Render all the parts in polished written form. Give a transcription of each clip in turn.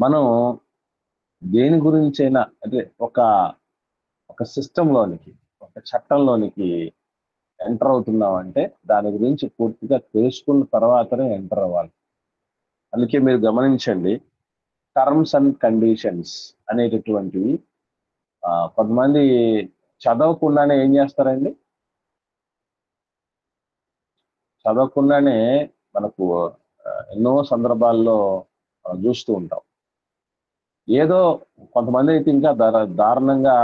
మనం దేని గురించైనా అంటే ఒక ఒక సిస్టంలోనికి, ఒక చట్టంలోనికి ఎంటర్ అవుతున్నామంటే దాని గురించి పూర్తిగా తెలుసుకున్న తర్వాతనే ఎంటర్ అవ్వాలి. అందుకే మీరు గమనించండి, టర్మ్స్ అండ్ కండిషన్స్ అనేటటువంటివి కొంతమంది చదవకుండానే ఏం చేస్తారండి? చదవకుండానే మనకు ఎన్నో సందర్భాల్లో చూస్తూ ఉంటాం. ఏదో కొంతమంది అయితే ఇంకా దారుణంగా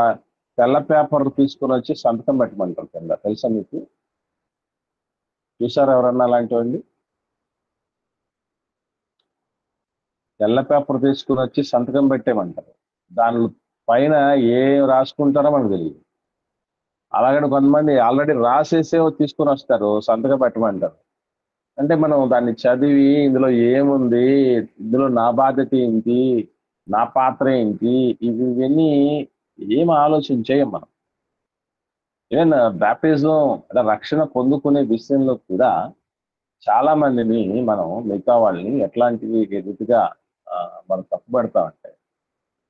తెల్ల పేపర్ తీసుకొని వచ్చి సంతకం పెట్టమంటారు కింద. తెలుసా మీకు? చూసారా ఎవరన్నా అలాంటివండి? తెల్ల పేపర్ తీసుకొని వచ్చి సంతకం పెట్టేయమంటారు. దాని పైన ఏం రాసుకుంటారో మనకు తెలియదు. అలాగని కొంతమంది ఆల్రెడీ రాసేసే తీసుకొని వస్తారు, సంతకం పెట్టమంటారు. అంటే మనం దాన్ని చదివి ఇందులో ఏముంది, ఇందులో నా బాధ్యత ఏంటి, నా పాత్ర ఏంటి, ఇవన్నీ ఏం ఆలోచించేయం మనం. ఈవెన్ బ్యాప్టిజం అంటే రక్షణ పొందుకునే విషయంలో కూడా చాలా మందిని మనం మిగతా వాళ్ళని ఎట్లాంటి రీతిగా మనం తప్పుపడతామంటే,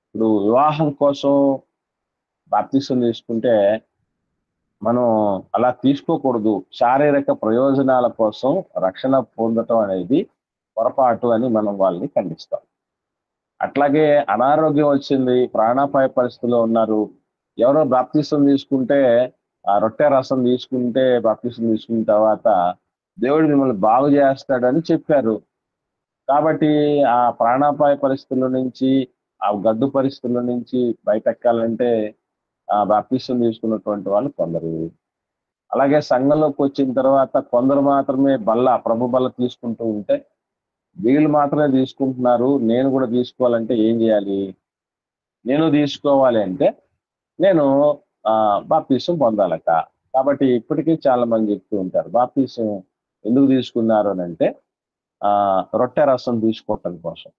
ఇప్పుడు వివాహం కోసం బాప్తిసం తీసుకుంటే మనం అలా తీసుకోకూడదు. శారీరక ప్రయోజనాల కోసం రక్షణ పొందటం అనేది పొరపాటు అని మనం వాళ్ళని ఖండిస్తాం. అట్లాగే అనారోగ్యం వచ్చింది, ప్రాణాపాయ పరిస్థితిలో ఉన్నారు. ఎవరో బాప్తిసం తీసుకుంటే ఆ రొట్టె రసం తీసుకుంటే బాప్తిసం తీసుకున్న తర్వాత దేవుడు మిమ్మల్ని బాగు చేస్తాడని చెప్పారు. కాబట్టి ఆ ప్రాణాపాయ పరిస్థితుల నుంచి, ఆ గడ్డు పరిస్థితుల నుంచి బయటెక్కాలంటే ఆ బాప్తిసం తీసుకున్నటువంటి వాళ్ళు కొందరు. అలాగే సంఘంలోకి వచ్చిన తర్వాత కొందరు మాత్రమే ప్రభు బల్ల తీసుకుంటూ ఉంటే, వీళ్ళు మాత్రమే తీసుకుంటున్నారు, నేను కూడా తీసుకోవాలంటే ఏం చేయాలి? నేను తీసుకోవాలి అంటే నేను బాప్తిసం పొందాలట. కాబట్టి ఇప్పటికీ చాలా మంది చెప్తూ ఉంటారు, బాప్తిసం ఎందుకు తీసుకున్నారు అని అంటే రొట్టె రసం తీసుకోవటం కోసం.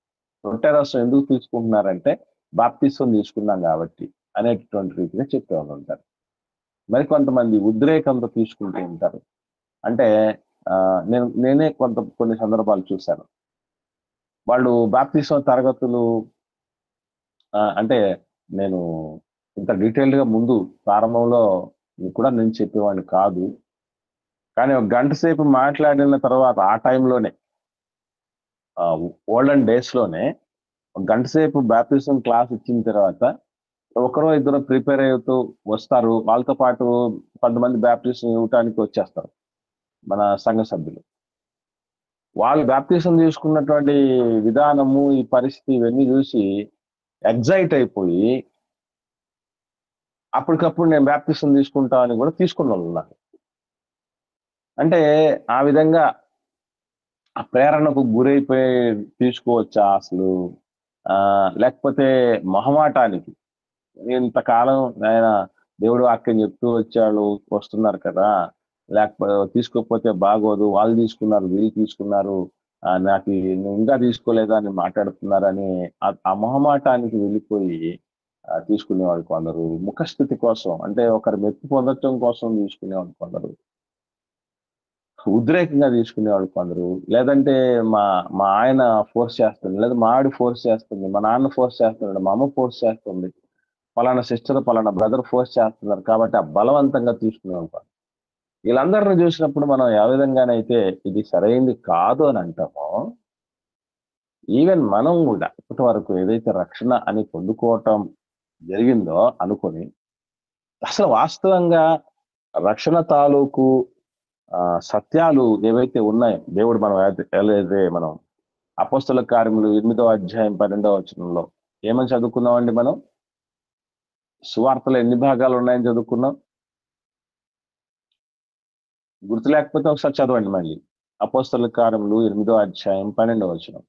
రొట్టె రసం ఎందుకు తీసుకుంటున్నారంటే బాప్తిసం తీసుకున్నాం కాబట్టి అనేటటువంటి రీతిగా చెప్పేవాళ్ళు ఉంటారు. మరి కొంతమంది ఉద్రేకంతో తీసుకుంటూ ఉంటారు. అంటే నేనే కొన్ని సందర్భాలు చూశాను. వాళ్ళు బాప్తిసం తరగతులు అంటే నేను ఇంత డీటెయిల్డ్గా ముందు ప్రారంభంలో కూడా నేను చెప్పేవాడిని కాదు. కానీ ఒక గంట సేపు మాట్లాడిన తర్వాత ఆ టైంలోనే ఓల్డెన్ డేస్లోనే ఒక గంట సేపు బాప్తిసం క్లాస్ ఇచ్చిన తర్వాత ఒకరో ఇద్దరు ప్రిపేర్ అవుతూ వస్తారు. వాళ్ళతో పాటు కొంతమంది బాప్తిసం ఇవ్వటానికి వచ్చేస్తారు మన సంఘ సభ్యులు. వాళ్ళు బాప్తిసం తీసుకున్నటువంటి విధానము, ఈ పరిస్థితి ఇవన్నీ చూసి ఎగ్జైట్ అయిపోయి అప్పటికప్పుడు నేను బాప్తిసం తీసుకుంటా అని కూడా తీసుకున్న వాళ్ళు ఉన్నారు. అంటే ఆ విధంగా ఆ ప్రేరణకు గురైపోయి తీసుకోవచ్చా అసలు? లేకపోతే మొహమాటానికి ఇంతకాలం ఆయన దేవుడు వాక్యం చెప్తూ వస్తున్నారు కదా, లేకపోతే తీసుకోకపోతే బాగోదు, వాళ్ళు తీసుకున్నారు, వీళ్ళు తీసుకున్నారు, నాకు నువ్వు ఇంకా తీసుకోలేదా అని మాట్లాడుతున్నారని ఆ మొహమాటానికి వెళ్ళిపోయి తీసుకునేవాడు కొందరు. ముఖస్థితి కోసం, అంటే ఒకరి మెప్పు పొందటం కోసం తీసుకునేవాడు కొందరు. ఉద్రేకంగా తీసుకునేవాడు కొందరు. లేదంటే మా మా ఆయన ఫోర్స్ చేస్తుంది, లేదా మా ఆవిడ ఫోర్స్ చేస్తుంది, మా నాన్న ఫోర్స్ చేస్తున్నాడు, మా అమ్మ ఫోర్స్ చేస్తుంది, పలానా సిస్టర్ పలానా బ్రదర్ ఫోర్స్ చేస్తున్నారు కాబట్టి ఆ బలవంతంగా తీసుకునేవాడు. వీళ్ళందరిని చూసినప్పుడు మనం ఏ విధంగానైతే ఇది సరైంది కాదు అని అంటామో, ఈవెన్ మనం కూడా ఇప్పటి వరకు ఏదైతే రక్షణ అని పొందుకోవటం జరిగిందో అనుకొని, అసలు వాస్తవంగా రక్షణ తాలూకు సత్యాలు ఏవైతే ఉన్నాయో దేవుడు మనం అపోస్తల కార్యములు 8వ అధ్యాయం 12వ వచనంలో ఏమని చదువుకున్నామండి? మనం సువార్తలు ఎన్ని భాగాలు ఉన్నాయని చదువుకున్నాం? గుర్తు లేకపోతే ఒకసారి చదవండి మళ్ళీ. అపోస్తల కార్యములు 8వ అధ్యాయం 12వ వచనం.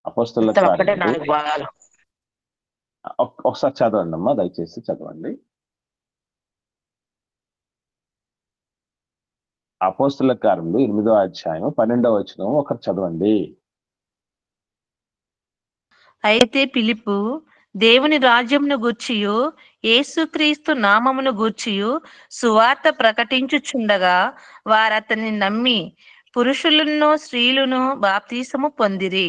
అపోస్తల కార్యములు ఒకసారి చదవండి అమ్మా, దయచేసి చదవండి. అపోస్తల కార్యములు 8వ అధ్యాయం 12వ వచనం ఒకరు చదవండి. అయితే ఫిలిప్పు దేవుని రాజ్యమును గూర్చియు యేసుక్రీస్తు నామమును గూర్చియు సువార్త ప్రకటించుచుండగా వారతని నమ్మి పురుషులను స్త్రీలను బాప్తీసము పొందిరి.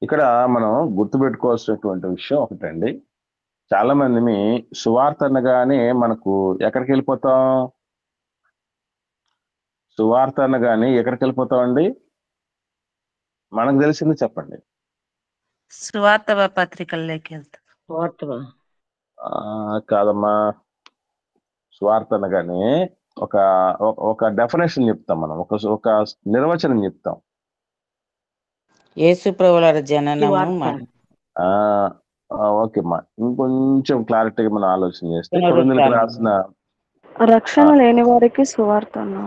ఇక్కడ మనం గుర్తుపెట్టుకోవాల్సినటువంటి విషయం ఒకటండి. చాలా మంది సువార్త అనగానే మనకు ఎక్కడికి వెళ్ళిపోతాం? సువార్త అనగానే ఎక్కడికి వెళ్ళిపోతామండి? మనకు తెలిసింది చెప్పండి. సువార్త పత్రికల్లోకి వెళ్తాం. కాదమ్మా, సువార్త అనగానే ఒక ఒక డెఫినేషన్ చెప్తాం, మనం ఒక నిర్వచనం చెప్తాం. యేసు ప్రభువుల జననము. ఓకే అమ్మా, ఇంకొంచెం క్లారిటీగా మనం ఆలోచన చేస్తే కొరింథీయులకు రాసిన రక్షణ లేని వారికి సువార్త అన్నా.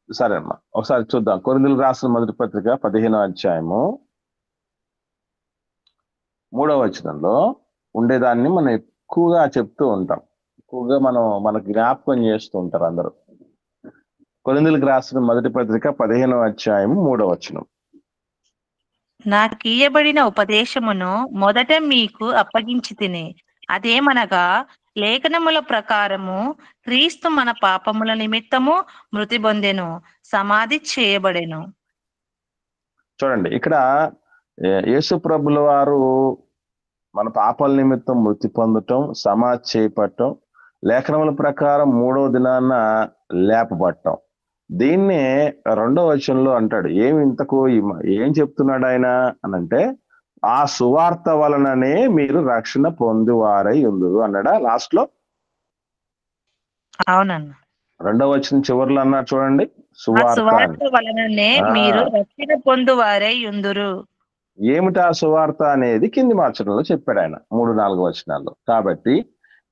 సరే అమ్మా, ఒకసారి చూద్దాం. కొరింథీయులకు రాసిన మొదటి పత్రిక 15వ అధ్యాయము 3వ వచనంలో ఉండేదాన్ని మనం ఎక్కువగా చెప్తూ ఉంటాం. ఎక్కువగా మనకు జ్ఞాపకం చేస్తూ ఉంటారు అందరూ. కొరింథీయులకు రాసిన మొదటి పత్రిక 15వ అధ్యాయం 3వ వచనం. నాకీయబడిన ఉపదేశమును మొదట మీకు అప్పగించి తిని, అదేమనగా లేఖనముల ప్రకారము క్రీస్తు మన పాపముల నిమిత్తము మృతి పొందెను, సమాధి చేయబడెను. చూడండి, ఇక్కడ యేసు ప్రభుల వారు మన పాపాల నిమిత్తం మృతి పొందటం, సమాధి చేయబడటం, లేఖనముల ప్రకారం 3వ దినాన లేపబడటం. దీన్నే 2వ వచనంలో అంటాడు. ఇంతకు ఏం చెప్తున్నాడు ఆయన అనంటే, ఆ సువార్త వలననే మీరు రక్షణ పొందువారై ఉందురు అన్నాడా లాస్ట్ లో? అవునన్న. 2వ వచనం చివరిలో అన్నాడు చూడండి, సువార్త వలననే మీరు రక్షణ పొందువారై ఉందురు. ఏమిటి ఆ సువార్త అనేది కింది మార్చడంలో చెప్పాడు ఆయన 3-4 వచనాల్లో. కాబట్టి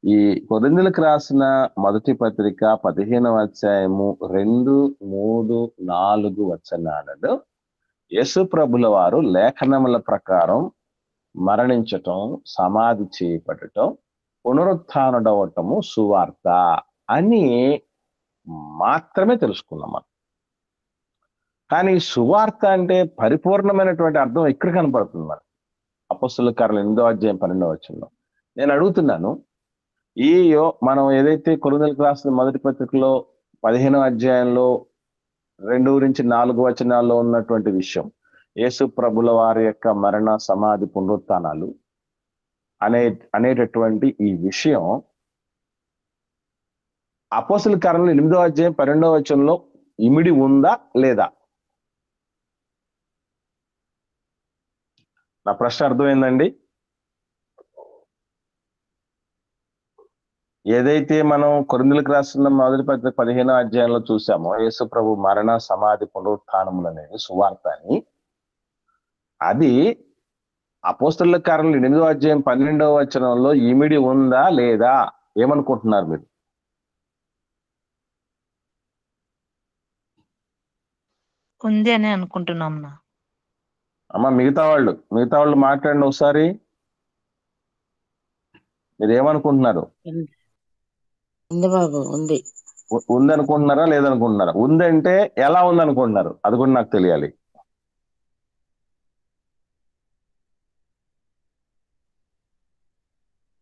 ఈ కొరింథీయులకు రాసిన మొదటి పత్రిక 15వ అధ్యాయము 2, 3, 4 వచనాలలో యేసు ప్రభుల వారు లేఖనముల ప్రకారం మరణించటం, సమాధి చేయబడటం, పునరుత్థానుడవటము సువార్త అని మాత్రమే తెలుసుకున్నాం మనం. కానీ సువార్త అంటే పరిపూర్ణమైనటువంటి అర్థం ఇక్కడ కనపడుతుంది మనకి అపొస్తలుల కార్యాలు 8వ అధ్యాయం 12వ వచనంలో. నేను అడుగుతున్నాను, మనం ఏదైతే కొరింథీయులకు రాసిన మొదటి పత్రికలో 15వ అధ్యాయంలో 2-4 వచనాల్లో ఉన్నటువంటి విషయం, యేసు ప్రభుల వారి యొక్క మరణ, సమాధి, పునరుత్థానాలు అనేటటువంటి ఈ విషయం అపొస్తలుల కార్యాలు 8వ అధ్యాయం 12వ వచనంలో ఇమిడి ఉందా లేదా? నా ప్రశ్న అర్థమైందండి? ఏదైతే మనం కొరింథీయులకు రాసిన మొదటి పత్రిక 15వ అధ్యాయంలో చూసామో, యేసు ప్రభు మరణ, సమాధి, పునరుత్థానములు అనేది సువార్త అని, అది అపొస్తలుల కార్యాలు 8వ అధ్యాయం 12వ వచనంలో ఇమిడి ఉందా లేదా? ఏమనుకుంటున్నారు మీరు? ఉంది అని అనుకుంటున్నాం. అమ్మ, మిగతా వాళ్ళు మాట్లాడండి ఒకసారి. మీరు ఏమనుకుంటున్నారు? ఉంది బాబు, ఉంది. ఉందనుకుంటున్నారా లేదనుకుంటున్నారా? ఉందంటే ఎలా ఉందనుకుంటున్నారు అది కూడా నాకు తెలియాలి.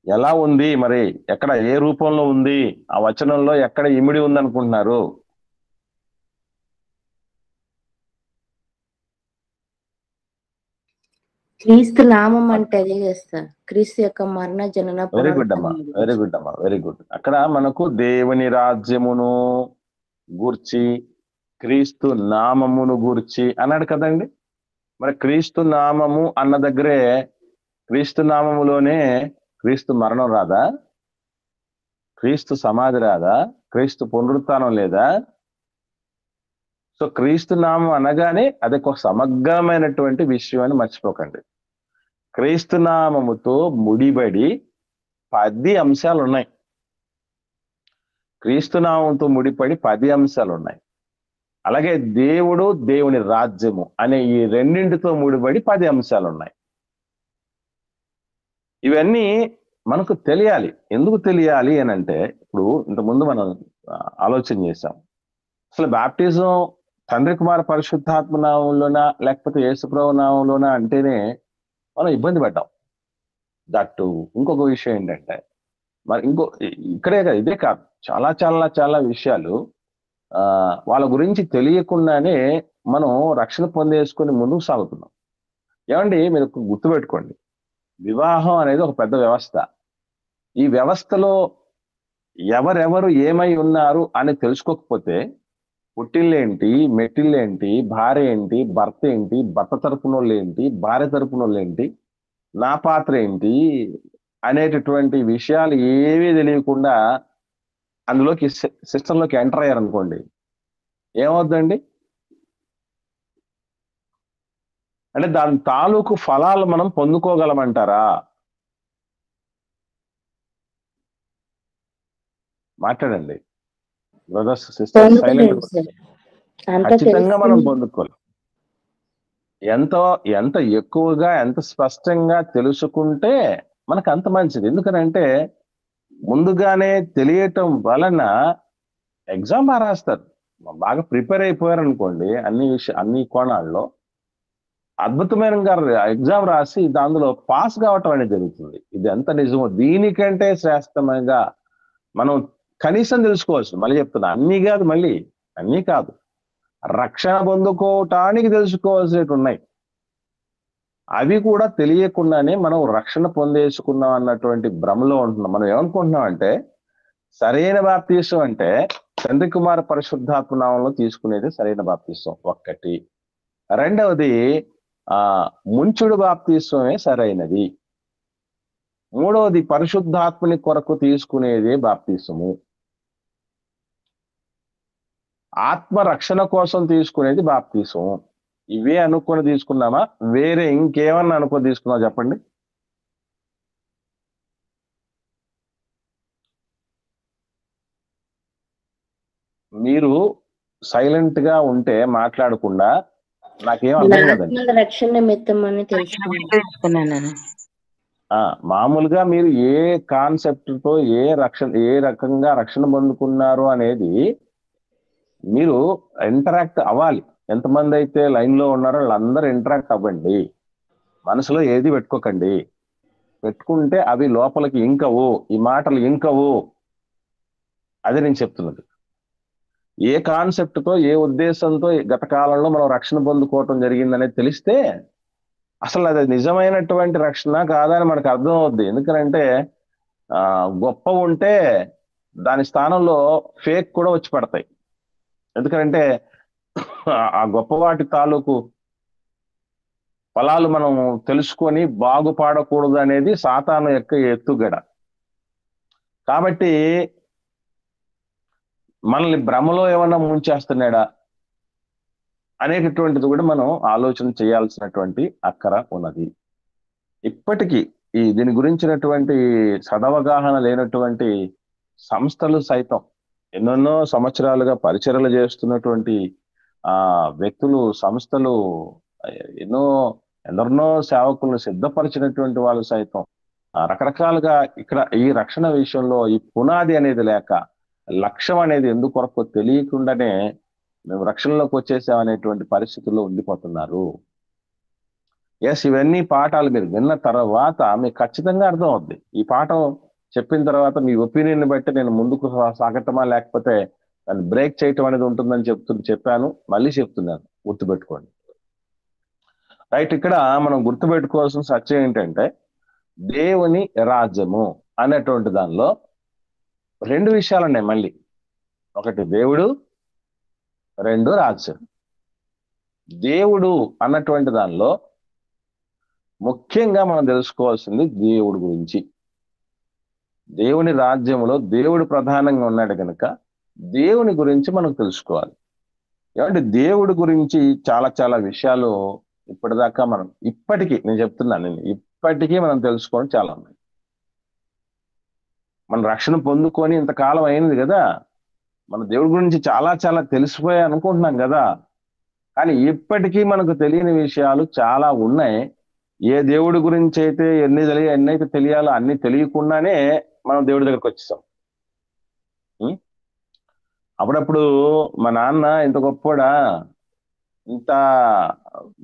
ఎలా ఉంది మరి? ఎక్కడ, ఏ రూపంలో ఉంది? ఆ వచనంలో ఎక్కడ ఇమిడి ఉందనుకుంటున్నారు? క్రీస్తు నామం అంటే అదే చేస్తారు, క్రీస్తు యొక్క మరణ, జనన. వెరీ గుడ్ అమ్మా, వెరీ గుడ్. అక్కడ మనకు దేవుని రాజ్యమును గూర్చి, క్రీస్తు నామమును గూర్చి అన్నాడు కదండి. మరి క్రీస్తు నామము అన్న దగ్గరే, క్రీస్తు నామములోనే క్రీస్తు మరణం రాదా? క్రీస్తు సమాధి రాదా? క్రీస్తు పునరుత్థానం లేదా? సో క్రీస్తు నామం అనగానే అది ఒక సమగ్రమైనటువంటి విషయం అని మర్చిపోకండి. క్రీస్తు నామముతో ముడిబడి 10 అంశాలు ఉన్నాయి. క్రీస్తు నామంతో ముడిపడి 10 అంశాలు ఉన్నాయి. అలాగే దేవుడు, దేవుని రాజ్యము అనే ఈ రెండింటితో ముడిపడి 10 అంశాలు ఉన్నాయి. ఇవన్నీ మనకు తెలియాలి. ఎందుకు తెలియాలి అని అంటే, ఇప్పుడు ఇంతకుముందు మనం ఆలోచన చేశాం, అసలు బాప్టిజం తండ్రి కుమార పరిశుద్ధాత్మ నామంలోనా లేకపోతే యేసుప్రభు నామంలోనా అంటేనే మనం ఇబ్బంది పడ్డాం. దట్టు ఇంకొక విషయం ఏంటంటే, మరి ఇక్కడే కాదు, ఇదే కాదు, చాలా చాలా చాలా విషయాలు వాళ్ళ గురించి తెలియకుండానే మనం రక్షణ పొందేసుకొని ముందుకు సాగుతున్నాం. ఏమండి, మీరు గుర్తుపెట్టుకోండి, వివాహం అనేది ఒక పెద్ద వ్యవస్థ. ఈ వ్యవస్థలో ఎవరెవరు ఏమై ఉన్నారు అని తెలుసుకోకపోతే పుట్టిల్లేంటి, మెట్టిల్లేంటి, భార్య ఏంటి, భర్త ఏంటి, భర్త తరపున వాళ్ళు ఏంటి, భార్య తరపున వాళ్ళు ఏంటి, నా పాత్ర ఏంటి అనేటటువంటి విషయాలు ఏవీ తెలియకుండా అందులోకి సిస్టంలోకి ఎంటర్ అయ్యారనుకోండి, ఏమవుతుందండి? అంటే దాని తాలూకు ఫలాలు మనం పొందుకోగలమంటారా? మాట్లాడండి బ్రదర్స్, సిస్టర్స్, సైలెంట్. పొందుకోలేము సార్. అంతా ఖచ్చితంగా మనం తెలుసుకుని పొందుకోలేం. ఎంత ఎక్కువగా, ఎంత స్పష్టంగా తెలుసుకుంటే మనకు అంత మంచిది. ఎందుకనంటే ముందుగానే తెలియటం వలన ఎగ్జామ్ బాగా రాస్తారు. బాగా ప్రిపేర్ అయిపోయారు అనుకోండి, అన్ని కోణాల్లో అద్భుతమైన ఎగ్జామ్ రాసి దానిలో పాస్ కావటం అనేది జరుగుతుంది. ఇది ఎంత నిజమో దీనికంటే శ్రేష్టంగా మనం కనీసం తెలుసుకోవచ్చు. మళ్ళీ చెప్తున్నా, అన్నీ కాదు, రక్షణ పొందుకోవటానికి తెలుసుకోవాల్సినవి ఉన్నాయి. అవి కూడా తెలియకుండానే మనం రక్షణ పొందేసుకున్నాం అన్నటువంటి భ్రమలో ఉంటున్నాం. మనం ఏమనుకుంటున్నాం అంటే సరైన బాప్తీసం అంటే తండ్రి కుమార పరిశుద్ధాత్మ నామంలో తీసుకునేది సరైన బాప్తీసం ఒక్కటి. రెండవది ముంచుడు బాప్తీసమే సరైనది. మూడవది పరిశుద్ధాత్మని కొరకు తీసుకునేదే బాప్తీసము. ఆత్మ రక్షణ కోసం తీసుకునేది బాప్తీసం. ఇవే అనుకొని తీసుకున్నామా, వేరే ఇంకేమన్నా అనుకొని తీసుకున్నామా చెప్పండి? మీరు సైలెంట్ గా ఉంటే మాట్లాడకుండా నాకేం అర్థం కాదండి. ఆత్మల రక్షణ నిమిత్తం అని తెలుసుకున్నాను. మామూలుగా మీరు ఏ కాన్సెప్ట్ తో ఏ రకంగా రక్షణ పొందుకున్నారు అనేది మీరు ఇంటరాక్ట్ అవ్వాలి. ఎంతమంది అయితే లైన్ లో ఉన్నారో వాళ్ళందరూ ఇంటరాక్ట్ అవ్వండి. మనసులో ఏది పెట్టుకోకండి. పెట్టుకుంటే అవి లోపలికి ఇంకవు, ఈ మాటలు ఇంకవు. అదే నేను చెప్తున్నది. ఏ కాన్సెప్ట్ తో, ఏ ఉద్దేశంతో గత కాలంలో మనం రక్షణ పొందుకోవటం జరిగిందనేది తెలిస్తే అసలు అది నిజమైనటువంటి రక్షణ కాదా అని మనకు అర్థం అవుద్ది. ఎందుకంటే గొప్ప ఉంటే దాని స్థానంలో ఫేక్ కూడా వచ్చి పడతాయి. ఎందుకంటే ఆ గొప్ప వాటి తాలూకు ఫలాలు మనం తెలుసుకొని బాగుపడకూడదు అనేది సాతాను యొక్క ఎత్తుగడ. కాబట్టి మనల్ని భ్రమలో ఏమన్నా ముంచేస్తున్నాడా అనేటటువంటిది కూడా మనం ఆలోచన చేయాల్సినటువంటి అక్కర ఉన్నది. ఇప్పటికీ దీని గురించినటువంటి సదవగాహన లేనటువంటి సంస్థలు సైతం, ఎన్నెన్నో సంవత్సరాలుగా పరిచర్యలు చేస్తున్నటువంటి వ్యక్తులు, సంస్థలు, ఎందరినో సేవకులను సిద్ధపరిచినటువంటి వాళ్ళు సైతం రకరకాలుగా ఇక్కడ ఈ రక్షణ విషయంలో ఈ పునాది అనేది లేక, లక్ష్యం అనేది ఎందుకొరకు తెలియకుండానే మేము రక్షణలోకి వచ్చేసామనేటువంటి పరిస్థితుల్లో ఉండిపోతున్నారు. ఇవన్నీ పాఠాలు మీరు విన్న తర్వాత మీకు ఖచ్చితంగా అర్థం అవుద్ది. ఈ పాఠం చెప్పిన తర్వాత మీ ఒపీనియన్ బట్టి నేను ముందుకు సాగటమా లేకపోతే దాన్ని బ్రేక్ చేయటం అనేది ఉంటుందని చెప్పాను, మళ్ళీ చెప్తున్నాను, గుర్తుపెట్టుకోండి. రైట్, ఇక్కడ మనం గుర్తుపెట్టుకోవాల్సిన సత్యం ఏంటంటే దేవుని రాజ్యము అనేటువంటి దానిలో రెండు విషయాలు ఉన్నాయి. మళ్ళీ ఒకటి దేవుడు, రెండు రాజ్యం. దేవుడు అన్నటువంటి దానిలో ముఖ్యంగా మనం తెలుసుకోవాల్సింది దేవుడి గురించి. దేవుని రాజ్యంలో దేవుడు ప్రధానంగా ఉన్నాడు కనుక దేవుని గురించి మనం తెలుసుకోవాలి. ఏమంటే దేవుడి గురించి చాలా చాలా విషయాలు ఇప్పటిదాకా నేను చెప్తున్నాను, ఇప్పటికీ మనం తెలుసుకోవడం చాలా ఉన్నాయి. మన రక్షణ పొందుకొని ఇంతకాలం అయింది కదా, మన దేవుడి గురించి చాలా చాలా తెలిసిపోయాయి అనుకుంటున్నాం కదా, కానీ ఇప్పటికీ మనకు తెలియని విషయాలు చాలా ఉన్నాయి. ఏ దేవుడి గురించి అయితే ఎన్నైతే తెలియాలో అన్ని తెలియకుండానే మనం దేవుడి దగ్గరకు వచ్చేసాం. అప్పుడప్పుడు మా నాన్న ఇంత గొప్పవాడా, ఇంత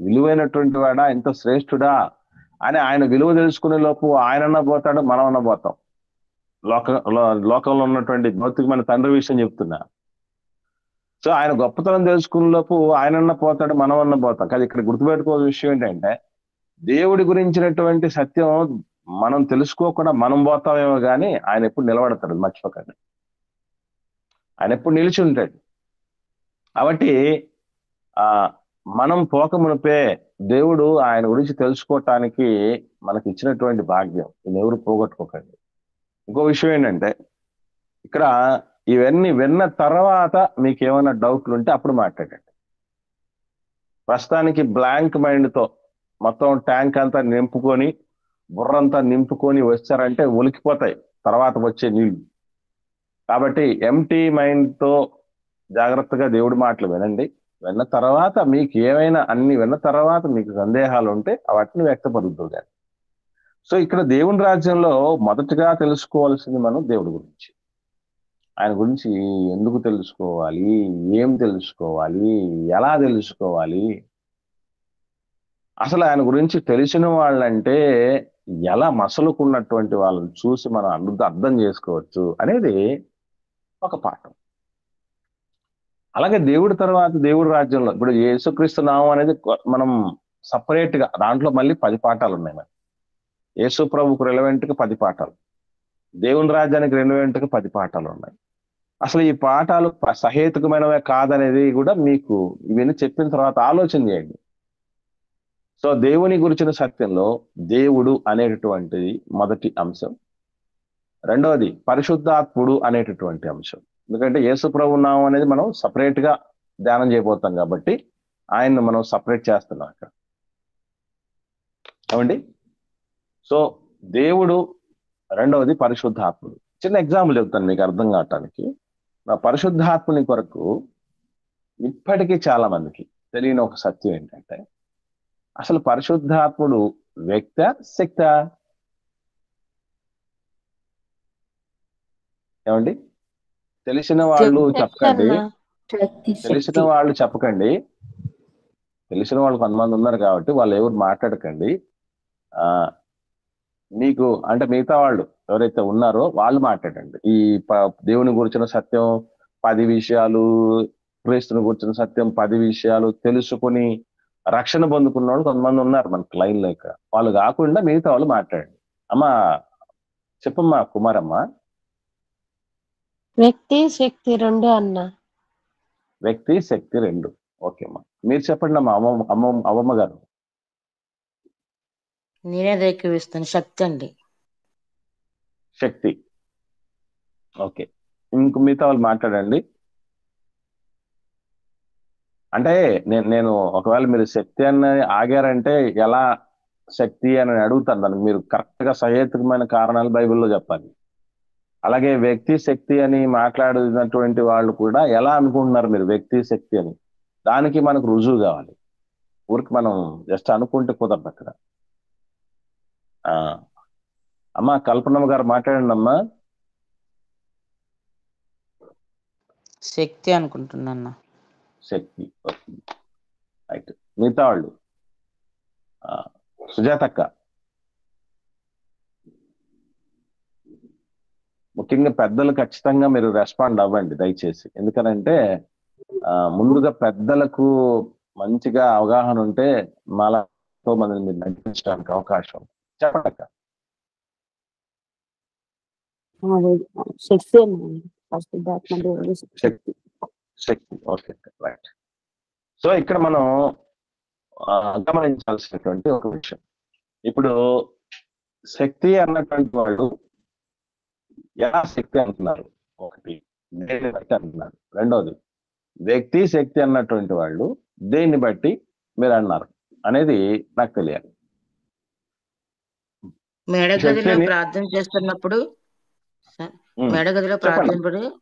విలువైనటువంటి వాడా, ఇంత శ్రేష్ఠుడా అని ఆయన విలువ తెలుసుకునే లోపు ఆయనన్నా పోతాడు, మనమన్నా పోతాం. లోకంలో ఉన్నటువంటి భౌతికమైన తండ్రి విషయం చెప్తున్నా. సో ఆయన గొప్పతనం తెలుసుకున్నలోపు ఆయనన్న పోతాడు, మనమన్న పోతాం. కానీ ఇక్కడ గుర్తుపెట్టుకోవాల్సిన విషయం ఏంటంటే, దేవుడి గురించినటువంటి సత్యం మనం తెలుసుకోకుండా మనం పోతామేమో కానీ ఆయన ఎప్పుడు నిలబడతాడు, మర్చిపోకండి. ఆయన ఎప్పుడు నిలిచి ఉంటాడు. కాబట్టి మనం పోకమునిపే దేవుడు ఆయన గురించి తెలుసుకోవటానికి మనకి ఇచ్చినటువంటి భాగ్యం, దీన్ని ఎవరు పోగొట్టుకోకండి. ఇంకో విషయం ఏంటంటే, ఇక్కడ ఇవన్నీ విన్న తర్వాత మీకు ఏమైనా డౌట్లు ఉంటే అప్పుడు మాట్లాడండి. ప్రస్తుతానికి బ్లాంక్ మైండ్తో మొత్తం ట్యాంక్ అంతా నింపుకొని, బుర్రంతా నింపుకొని వచ్చారంటే ఒలికిపోతాయి తర్వాత వచ్చే నీళ్లు. కాబట్టి ఎంటీ మైండ్తో జాగ్రత్తగా దేవుడి మాటలు వినండి. విన్న తర్వాత మీకు ఏమైనా అన్ని విన్న తర్వాత మీకు సందేహాలు ఉంటే వాటిని వ్యక్తపరుద్దు కానీ. సో ఇక్కడ దేవుని రాజ్యంలో మొదటగా తెలుసుకోవాల్సింది మనం దేవుడి గురించి. ఆయన గురించి ఎందుకు తెలుసుకోవాలి, ఏం తెలుసుకోవాలి, ఎలా తెలుసుకోవాలి, అసలు ఆయన గురించి తెలిసిన వాళ్ళంటే ఎలా మసలుకున్నటువంటి వాళ్ళని చూసి మనం అర్థం చేసుకోవచ్చు అనేది ఒక పాఠం. అలాగే దేవుడి తర్వాత దేవుడి రాజ్యంలో ఇప్పుడు యేసుక్రీస్తు నామం అనేది మనం సపరేట్ గా దాంట్లో మళ్ళీ 10 పాఠాలు ఉన్నాయి. మరి యేసు ప్రభుకు రెలవెంట్కి 10 పాఠాలు, దేవుని రాజ్యానికి రెలవెంట్కి 10 పాఠాలు ఉన్నాయి. అసలు ఈ పాఠాలు సహేతుకమైనవే కాదనేది కూడా మీకు ఇవన్నీ చెప్పిన తర్వాత ఆలోచన చేయండి. సో దేవుని గురించిన సత్యంలో దేవుడు అనేటటువంటిది మొదటి అంశం. రెండవది పరిశుద్ధాత్ముడు అనేటటువంటి అంశం. ఎందుకంటే యేసు ప్రభు నామం అనేది మనం సపరేట్ గా ధ్యానం చేయబోతాం కాబట్టి ఆయన్ని మనం సపరేట్ చేస్తున్నాం అక్కడ. ఏమండి? సో దేవుడు, రెండవది పరిశుద్ధాత్ముడు. చిన్న ఎగ్జాంపుల్ చెప్తాను మీకు అర్థం కావటానికి. నా పరిశుద్ధాత్ముని కొరకు ఇప్పటికీ చాలా మందికి తెలియని ఒక సత్యం ఏంటంటే, అసలు పరిశుద్ధాత్ముడు వ్యక్త శక్త? ఏమండి? తెలిసిన వాళ్ళు చెప్పకండి, తెలిసిన వాళ్ళు చెప్పకండి. తెలిసిన వాళ్ళు కొంతమంది ఉన్నారు కాబట్టి వాళ్ళు ఎవరు మాట్లాడకండి. మీకు అంటే మిగతా వాళ్ళు ఎవరైతే ఉన్నారో వాళ్ళు మాట్లాడండి. ఈ దేవుని గురించిన సత్యం 10 విషయాలు, క్రీస్తుని గురించిన సత్యం 10 విషయాలు తెలుసుకుని రక్షణ పొందుకున్న వాళ్ళు కొంతమంది ఉన్నారు మనకి లైన్ లేక. వాళ్ళు కాకుండా మిగతా వాళ్ళు మాట్లాడండి. అమ్మా చెప్పమ్మా కుమారమ్మ. వ్యక్తి శక్తి 2 అన్న. వ్యక్తి శక్తి 2. ఓకే అమ్మా, మీరు చెప్పండి అమ్మా. అమ్మమ్మ గారు. నేనే రేఖిస్తాను. శక్తి అండి. శక్తి. ఓకే, ఇంక మిగతా వాళ్ళు మాట్లాడండి. అంటే నేను ఒకవేళ మీరు శక్తి అని ఆగారంటే ఎలా శక్తి అని అడుగుతాను. దానికి మీరు కరెక్ట్ గా సహేతుకమైన కారణాలు బైబిల్లో చెప్పాలి. అలాగే వ్యక్తి శక్తి అని మాట్లాడినటువంటి వాళ్ళు కూడా ఎలా అనుకుంటున్నారు మీరు వ్యక్తి శక్తి అని? దానికి మనకు రుజువు కావాలి. ఊరికి మనం జస్ట్ అనుకుంటే కుదరదు అక్కడ. అమ్మా కల్పనమ్మ గారు మాట్లాడండి అమ్మా. శక్తి అనుకుంటున్నా. శక్తి. రైట్. మిగతా వాళ్ళు సుజాతక్క. ముఖ్యంగా పెద్దలు ఖచ్చితంగా మీరు రెస్పాండ్ అవ్వండి దయచేసి. ఎందుకనంటే ముందుగా పెద్దలకు మంచిగా అవగాహన ఉంటే మాతో మందిని మీరు నడిపించడానికి అవకాశం. చెప్పండి. శక్తి. శక్తి. Okay, right. సో ఇక్కడ మనం గమనించాల్సినటువంటి ఒక విషయం, ఇప్పుడు శక్తి అన్నటువంటి వాళ్ళు ఎలా శక్తి అంటున్నారు? ఒకటి దేన్ని బట్టి అంటున్నారు. రెండోది వ్యక్తి శక్తి అన్నటువంటి వాళ్ళు దేన్ని బట్టి మీరు అన్నారు అనేది నాకు తెలియాలి. మేడగదిలో ప్రార్థన చేస్తున్నప్పుడు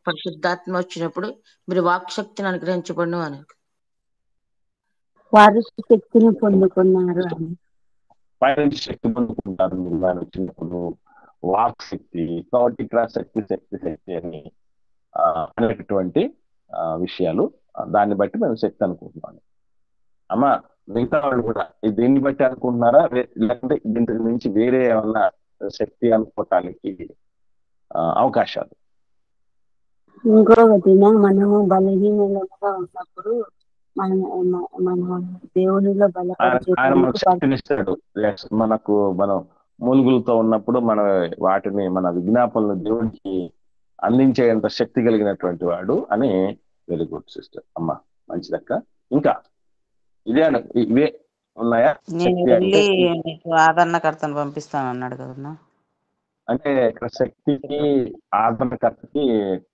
పరిశుద్ధాత్మ వచ్చినప్పుడు మీరు వాక్ శక్తిని అనుగ్రహించబడిన అని వారు శక్తిని పొందుకున్నారు అని. పైనుంచి శక్తి పొందుకుంటారు మీరు దాని వచ్చినప్పుడు వాక్ శక్తి. కాబట్టి ఇక్కడ శక్తి శక్తి శక్తి అని అనేటటువంటి విషయాలు, దాన్ని బట్టి మేము శక్తి అనుకుంటున్నాను. అమ్మ మిగతా వాళ్ళు కూడా దీన్ని బట్టి అనుకుంటున్నారా, లేకుంటే దీంట్లో నుంచి వేరే ఏమన్నా శక్తి అనుకోవటానికి అవకాశాలు? ఇంకొకటిన మనము బలహీనలుగా ఉన్నప్పుడు మన మన దేవునిలో ఆయన మనకు బలపరిచేటందుకు శక్తినిస్తాడు. Yes, మనం మూలుగులతో ఉన్నప్పుడు మన వాటిని మన విజ్ఞాపనలు దేవుడికి అందించేంత శక్తి కలిగినటువంటి వాడు అని. వెరీ గుడ్ సిస్టర్ అమ్మా, మంచిదక్క. ఇంకా ఇవే ఉన్నాయా నేను శక్తి అంటే? వెళ్ళి నీకు ఆదరణకర్తను పంపిస్తాను అన్నాడు కదన్నా. అంటే ఇక్కడ శక్తికి ఆదరణకర్తకి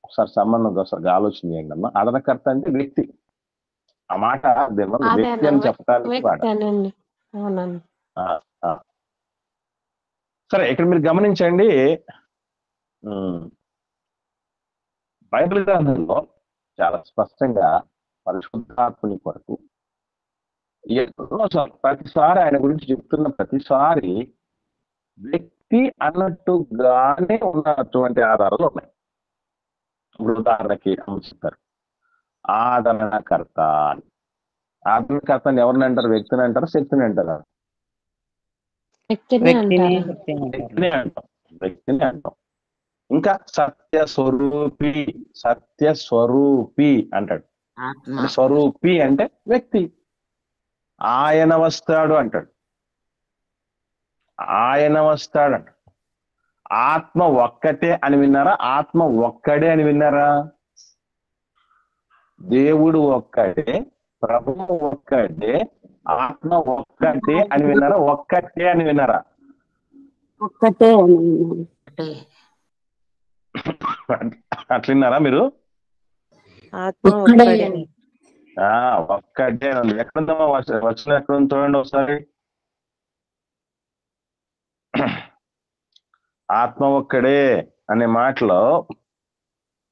ఒకసారి సంబంధం ఒకసారి ఆలోచన చేయండి అమ్మా. ఆదరణకర్త అంటే వ్యక్తి. ఆ మాట వ్యక్తి అని చెప్పడానికి వ్యక్తేనండి. అవునండి. ఆ. సరే, ఇక్కడ మీరు గమనించండి, బైబిల్ గ్రంథంలో చాలా స్పష్టంగా పరిశుద్ధాత్మని కొరకు ప్రతిసారి ఆయన గురించి చెప్తున్న ప్రతిసారి వ్యక్తి అన్నట్టుగానే ఉన్నటువంటి ఆధారాలు ఉన్నాయి. ఇప్పుడు ఉదాహరణకి చెప్తారు ఆదరణకర్త. ఆదరణకర్త అని ఎవరిని అంటారు? వ్యక్తిని అంటారు, శక్తిని అంటారు? వ్యక్తిని అంటాం. ఇంకా సత్యస్వరూపి. సత్యస్వరూపి అంటాడు. స్వరూపి అంటే వ్యక్తి. ఆయన వస్తాడు అంటాడు. ఆయన వస్తాడు అంటాడు. ఆత్మ ఒక్కటే అని విన్నారా? ఆత్మ ఒక్కడే అని విన్నారా? దేవుడు ఒక్కటే, ప్రభువు ఒక్కటే, ఆత్మ ఒక్కటే అని విన్నారా? ఒక్కటే అని విన్నారా? ఒక్కటే అట్లున్నారా మీరు? ఒక్కటే ఉంది. ఎక్కడుందమ్మా వచ్చిన ఎక్కడ చూడండి ఒకసారి. ఆత్మ ఒక్కడే అనే మాటలో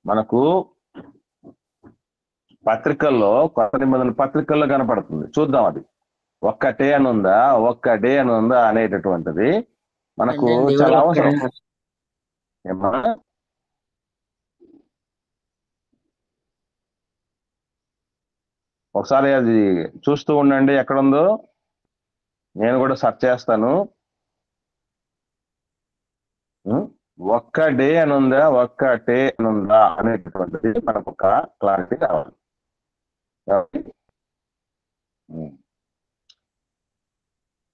మనకు పత్రికల్లో, కొత్త నిబంధన పత్రికల్లో కనపడుతుంది. చూద్దాం అది ఒక్కటే అని ఉందా, ఒక్కటే అని ఉందా అనేటటువంటిది మనకు చాలా అవసరం. ఏమా ఒకసారి అది చూస్తూ ఉండండి ఎక్కడుందో. నేను కూడా సెర్చ్ చేస్తాను. ఒక్కడే అని ఉందా, ఒక్కటే అని ఉందా అనేటటువంటిది మనకు ఒక క్లారిటీ కావాలి.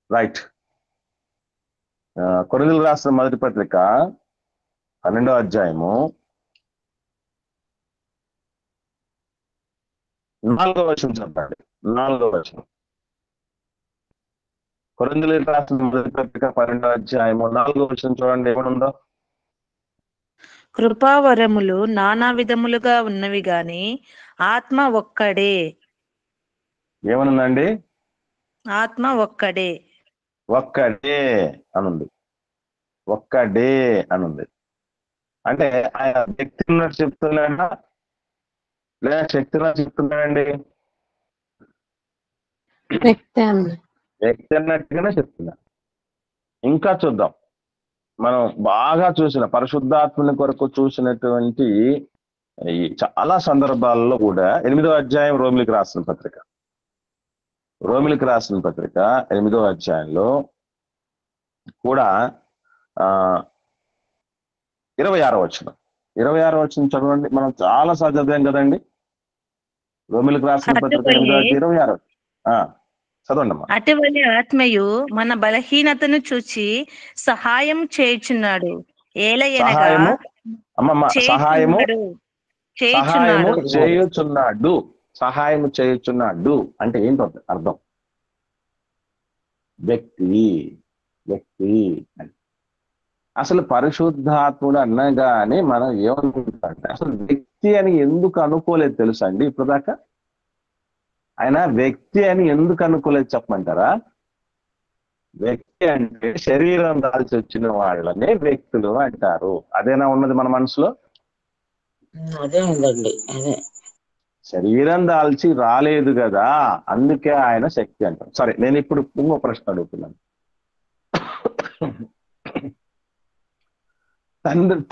రైట్. కొరింథీయులకు రాసిన మొదటి పత్రిక 12వ అధ్యాయము 4వ వచనం చెప్పండి. 4వ వచనం. కొరింథీయులకు రాసిన మొదటి పత్రిక 12వ అధ్యాయము 4వ వచనం చూడండి ఏమనుందో. కృపావరములు నానా విధములుగా ఉన్నవి గాని ఆత్మ ఒక్కడే. ఏమనుందండి? ఆత్మ ఒక్కడే. ఒక్కడే అనుంది. ఒక్కడే అనుంది. అంటే ఆయన వ్యక్తి ఉన్నట్టు చెప్తున్నాడా లేదా శక్తి ఉన్నట్టు చెప్తున్నాడండి? వ్యక్తి అన్నట్టుగానే చెప్తున్నా. ఇంకా చూద్దాం. మనం బాగా చూసిన పరిశుద్ధాత్మని కొరకు చూసినటువంటి ఈ చాలా సందర్భాల్లో కూడా 8వ అధ్యాయం రోమిలికి రాసిన పత్రిక 8వ అధ్యాయంలో కూడా 26వ వచనం చదవండి. మనం చాలా సార్లు చదివాం కదండి. రోమిలికి రాసిన పత్రిక 8వ చదవండి అమ్మా. అటువంటి ఆత్మయు మన బలహీనతను చూచి సహాయం చేయుచున్నాడు. సహాయము చేయుచున్నాడు అంటే ఏంటో అర్థం. వ్యక్తి అని. అసలు పరిశుద్ధాత్ముడు అనగానే మనం ఏమనుకుంటామంటే అసలు వ్యక్తి అని ఎందుకు అనుకోలేదు తెలుసా అండి? ఇప్పుడు దాకా ఆయన వ్యక్తి అని ఎందుకు అనుకోలేదు చెప్పమంటారా? వ్యక్తి అంటే శరీరం దాల్చి వచ్చిన వాళ్ళనే వ్యక్తులు అంటారు. అదేనా ఉన్నది మన మనసులో? అదే ఉందండి. అదే శరీరం దాల్చి రాలేదు కదా, అందుకే ఆయన శక్తి అంటారు. సరే, నేను ఇప్పుడు ఇంకో ప్రశ్న అడుగుతున్నాను.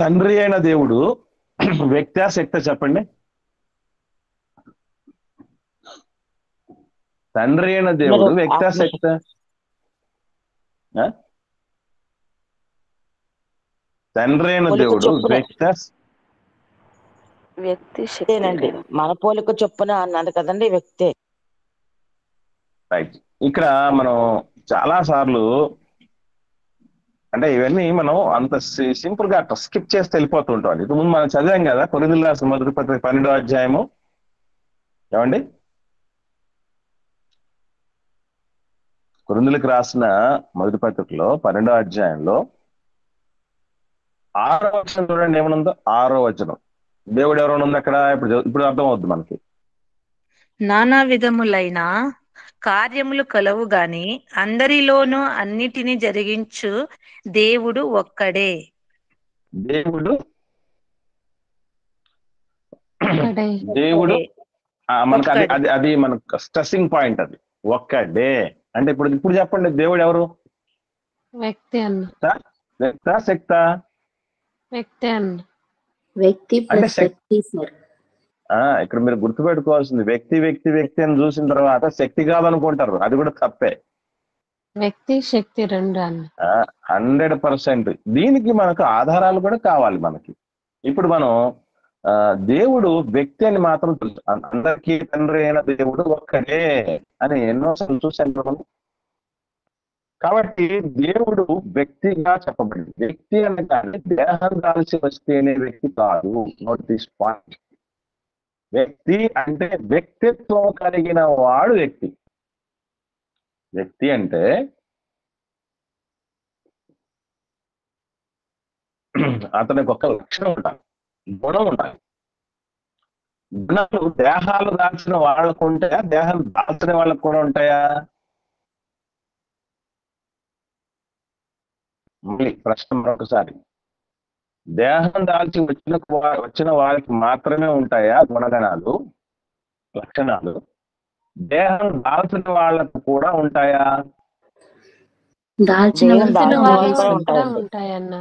తండ్రి అయిన దేవుడు వ్యక్తి శక్తి చెప్పండి. తండ్రి అయిన దేవుడు వ్యక్తి శక్తి? తండ్రి అయిన దేవుడు వ్యక్తి వ్యక్తి వ్యక్తేనండి. శక్తి మన పోలిక చొప్పున అన్నది కదండి వ్యక్తే. రైట్. ఇక్కడ మనం చాలా సార్లు అంటే ఇవన్నీ మనం అంత సింపుల్ గా స్కిప్ చేస్తే వెళ్ళిపోతుంటాం. ఇది ముందు మనం చదివాం కదా కొరింథీయులకు రాసిన మొదటి పత్రిక 12వ అధ్యాయము. ఏమండి? కొరింథీయులకు రాసిన మొదటి పత్రికలో 12వ అధ్యాయంలో 6వ వచనం చూడండి ఏమనుందో. 6వ వచనం దేవుడు ఎవరైనా ఉంది అక్కడ. ఇప్పుడు అర్థం అవుద్ది మనకి. నానా విధములైన కార్యములు కలవు గాని అందరిలోనూ అన్నిటినీ జరిగించు దేవుడు ఒక్కడే. దేవుడు ఒక్కడే. దేవుడు మనకు అది ఒక్కడే. అది అది మనకు స్ట్రెస్సింగ్ పాయింట్. అది ఒక్కడే అంటే ఇప్పుడు చెప్పండి, దేవుడు ఎవరు? వ్యక్తి అన్న. వ్యక్తా శక్తా? వ్యక్తి అన్న. వ్యక్తి అంటే ప్లస్ శక్తి సార్. ఇక్కడ మీరు గుర్తుపెట్టుకోవాల్సింది వ్యక్తి వ్యక్తి వ్యక్తి అని చూసిన తర్వాత శక్తి కాదనుకుంటారు. అది కూడా తప్పే. వ్యక్తి శక్తి రెండు అన్న. 100%. దీనికి మనకు ఆధారాలు కూడా కావాలి మనకి. ఇప్పుడు మనం దేవుడు వ్యక్తి అని మాత్రం తెలుసు. అందరికీ తండ్రి అయిన దేవుడు ఒక్కడే అని ఎన్నోసార్లు చూసాను మనం. కాబట్టి దేవుడు వ్యక్తిగా చెప్పబడింది. వ్యక్తి అనగానే దేహం దాల్చి వస్తే అనే వ్యక్తి కాదు. Note this point. వ్యక్తి అంటే వ్యక్తిత్వం కలిగిన వాడు వ్యక్తి. వ్యక్తి అంటే అతనికి ఒక లక్షణం ఉండాలి, గుణం ఉండాలి. గుణాలు దేహాలు దాల్చిన వాళ్ళకు ఉంటాయా, దేహం దాల్చిన వాళ్ళకు కూడా ఉంటాయా? మళ్ళీ ప్రశ్న మరొకసారి. దేహం దాల్చి వచ్చిన వారికి మాత్రమే ఉంటాయా గుణగణాలు, లక్షణాలు? దేహం దాల్చిన వాళ్ళకు కూడా ఉంటాయా? దాల్చిన వాళ్ళకు కూడా ఉంటాయన్న.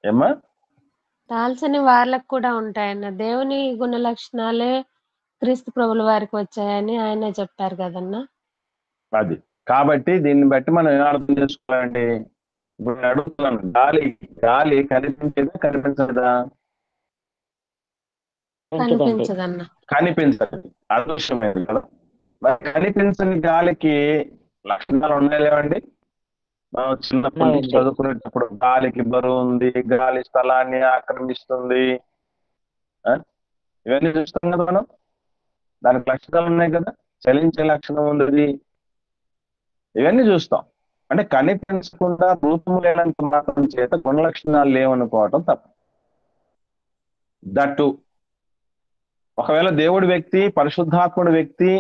ఏమ్మా? దాల్చని వాళ్ళకు కూడా ఉంటాయన్న. దేవుని గుణ లక్షణాలే క్రీస్తు ప్రభుల వారికి వచ్చాయని ఆయన చెప్పారు కదన్నా. అది కాబట్టి దీన్ని బట్టి మనం ఏం అర్థం చేసుకోవాలండి? ఇప్పుడు నేను అడుగుతున్నాను, గాలి కనిపించేదా కనిపించదా? కనిపించదన్న. కనిపించదు, అదృశ్యమైనది కదా. మరి కనిపించని గాలికి లక్షణాలు ఉన్నాయి లేవండి? మనం చిన్నప్పటి నుంచి చదువుకునేటప్పుడు గాలికి బరువు ఉంది, గాలి స్థలాన్ని ఆక్రమిస్తుంది, ఇవన్నీ చూస్తాం కదా మనం. దానికి లక్షణాలు ఉన్నాయి కదా, చలించే లక్షణం ఉంది, ఇవన్నీ చూస్తాం. అంటే కనిపించకుండా రూపము లేనంత మాత్రం చేత గుణ లక్షణాలు లేవనుకోవటం తప్పు. దట్టు ఒకవేళ దేవుడి వ్యక్తి, పరిశుద్ధాత్ముడి వ్యక్తి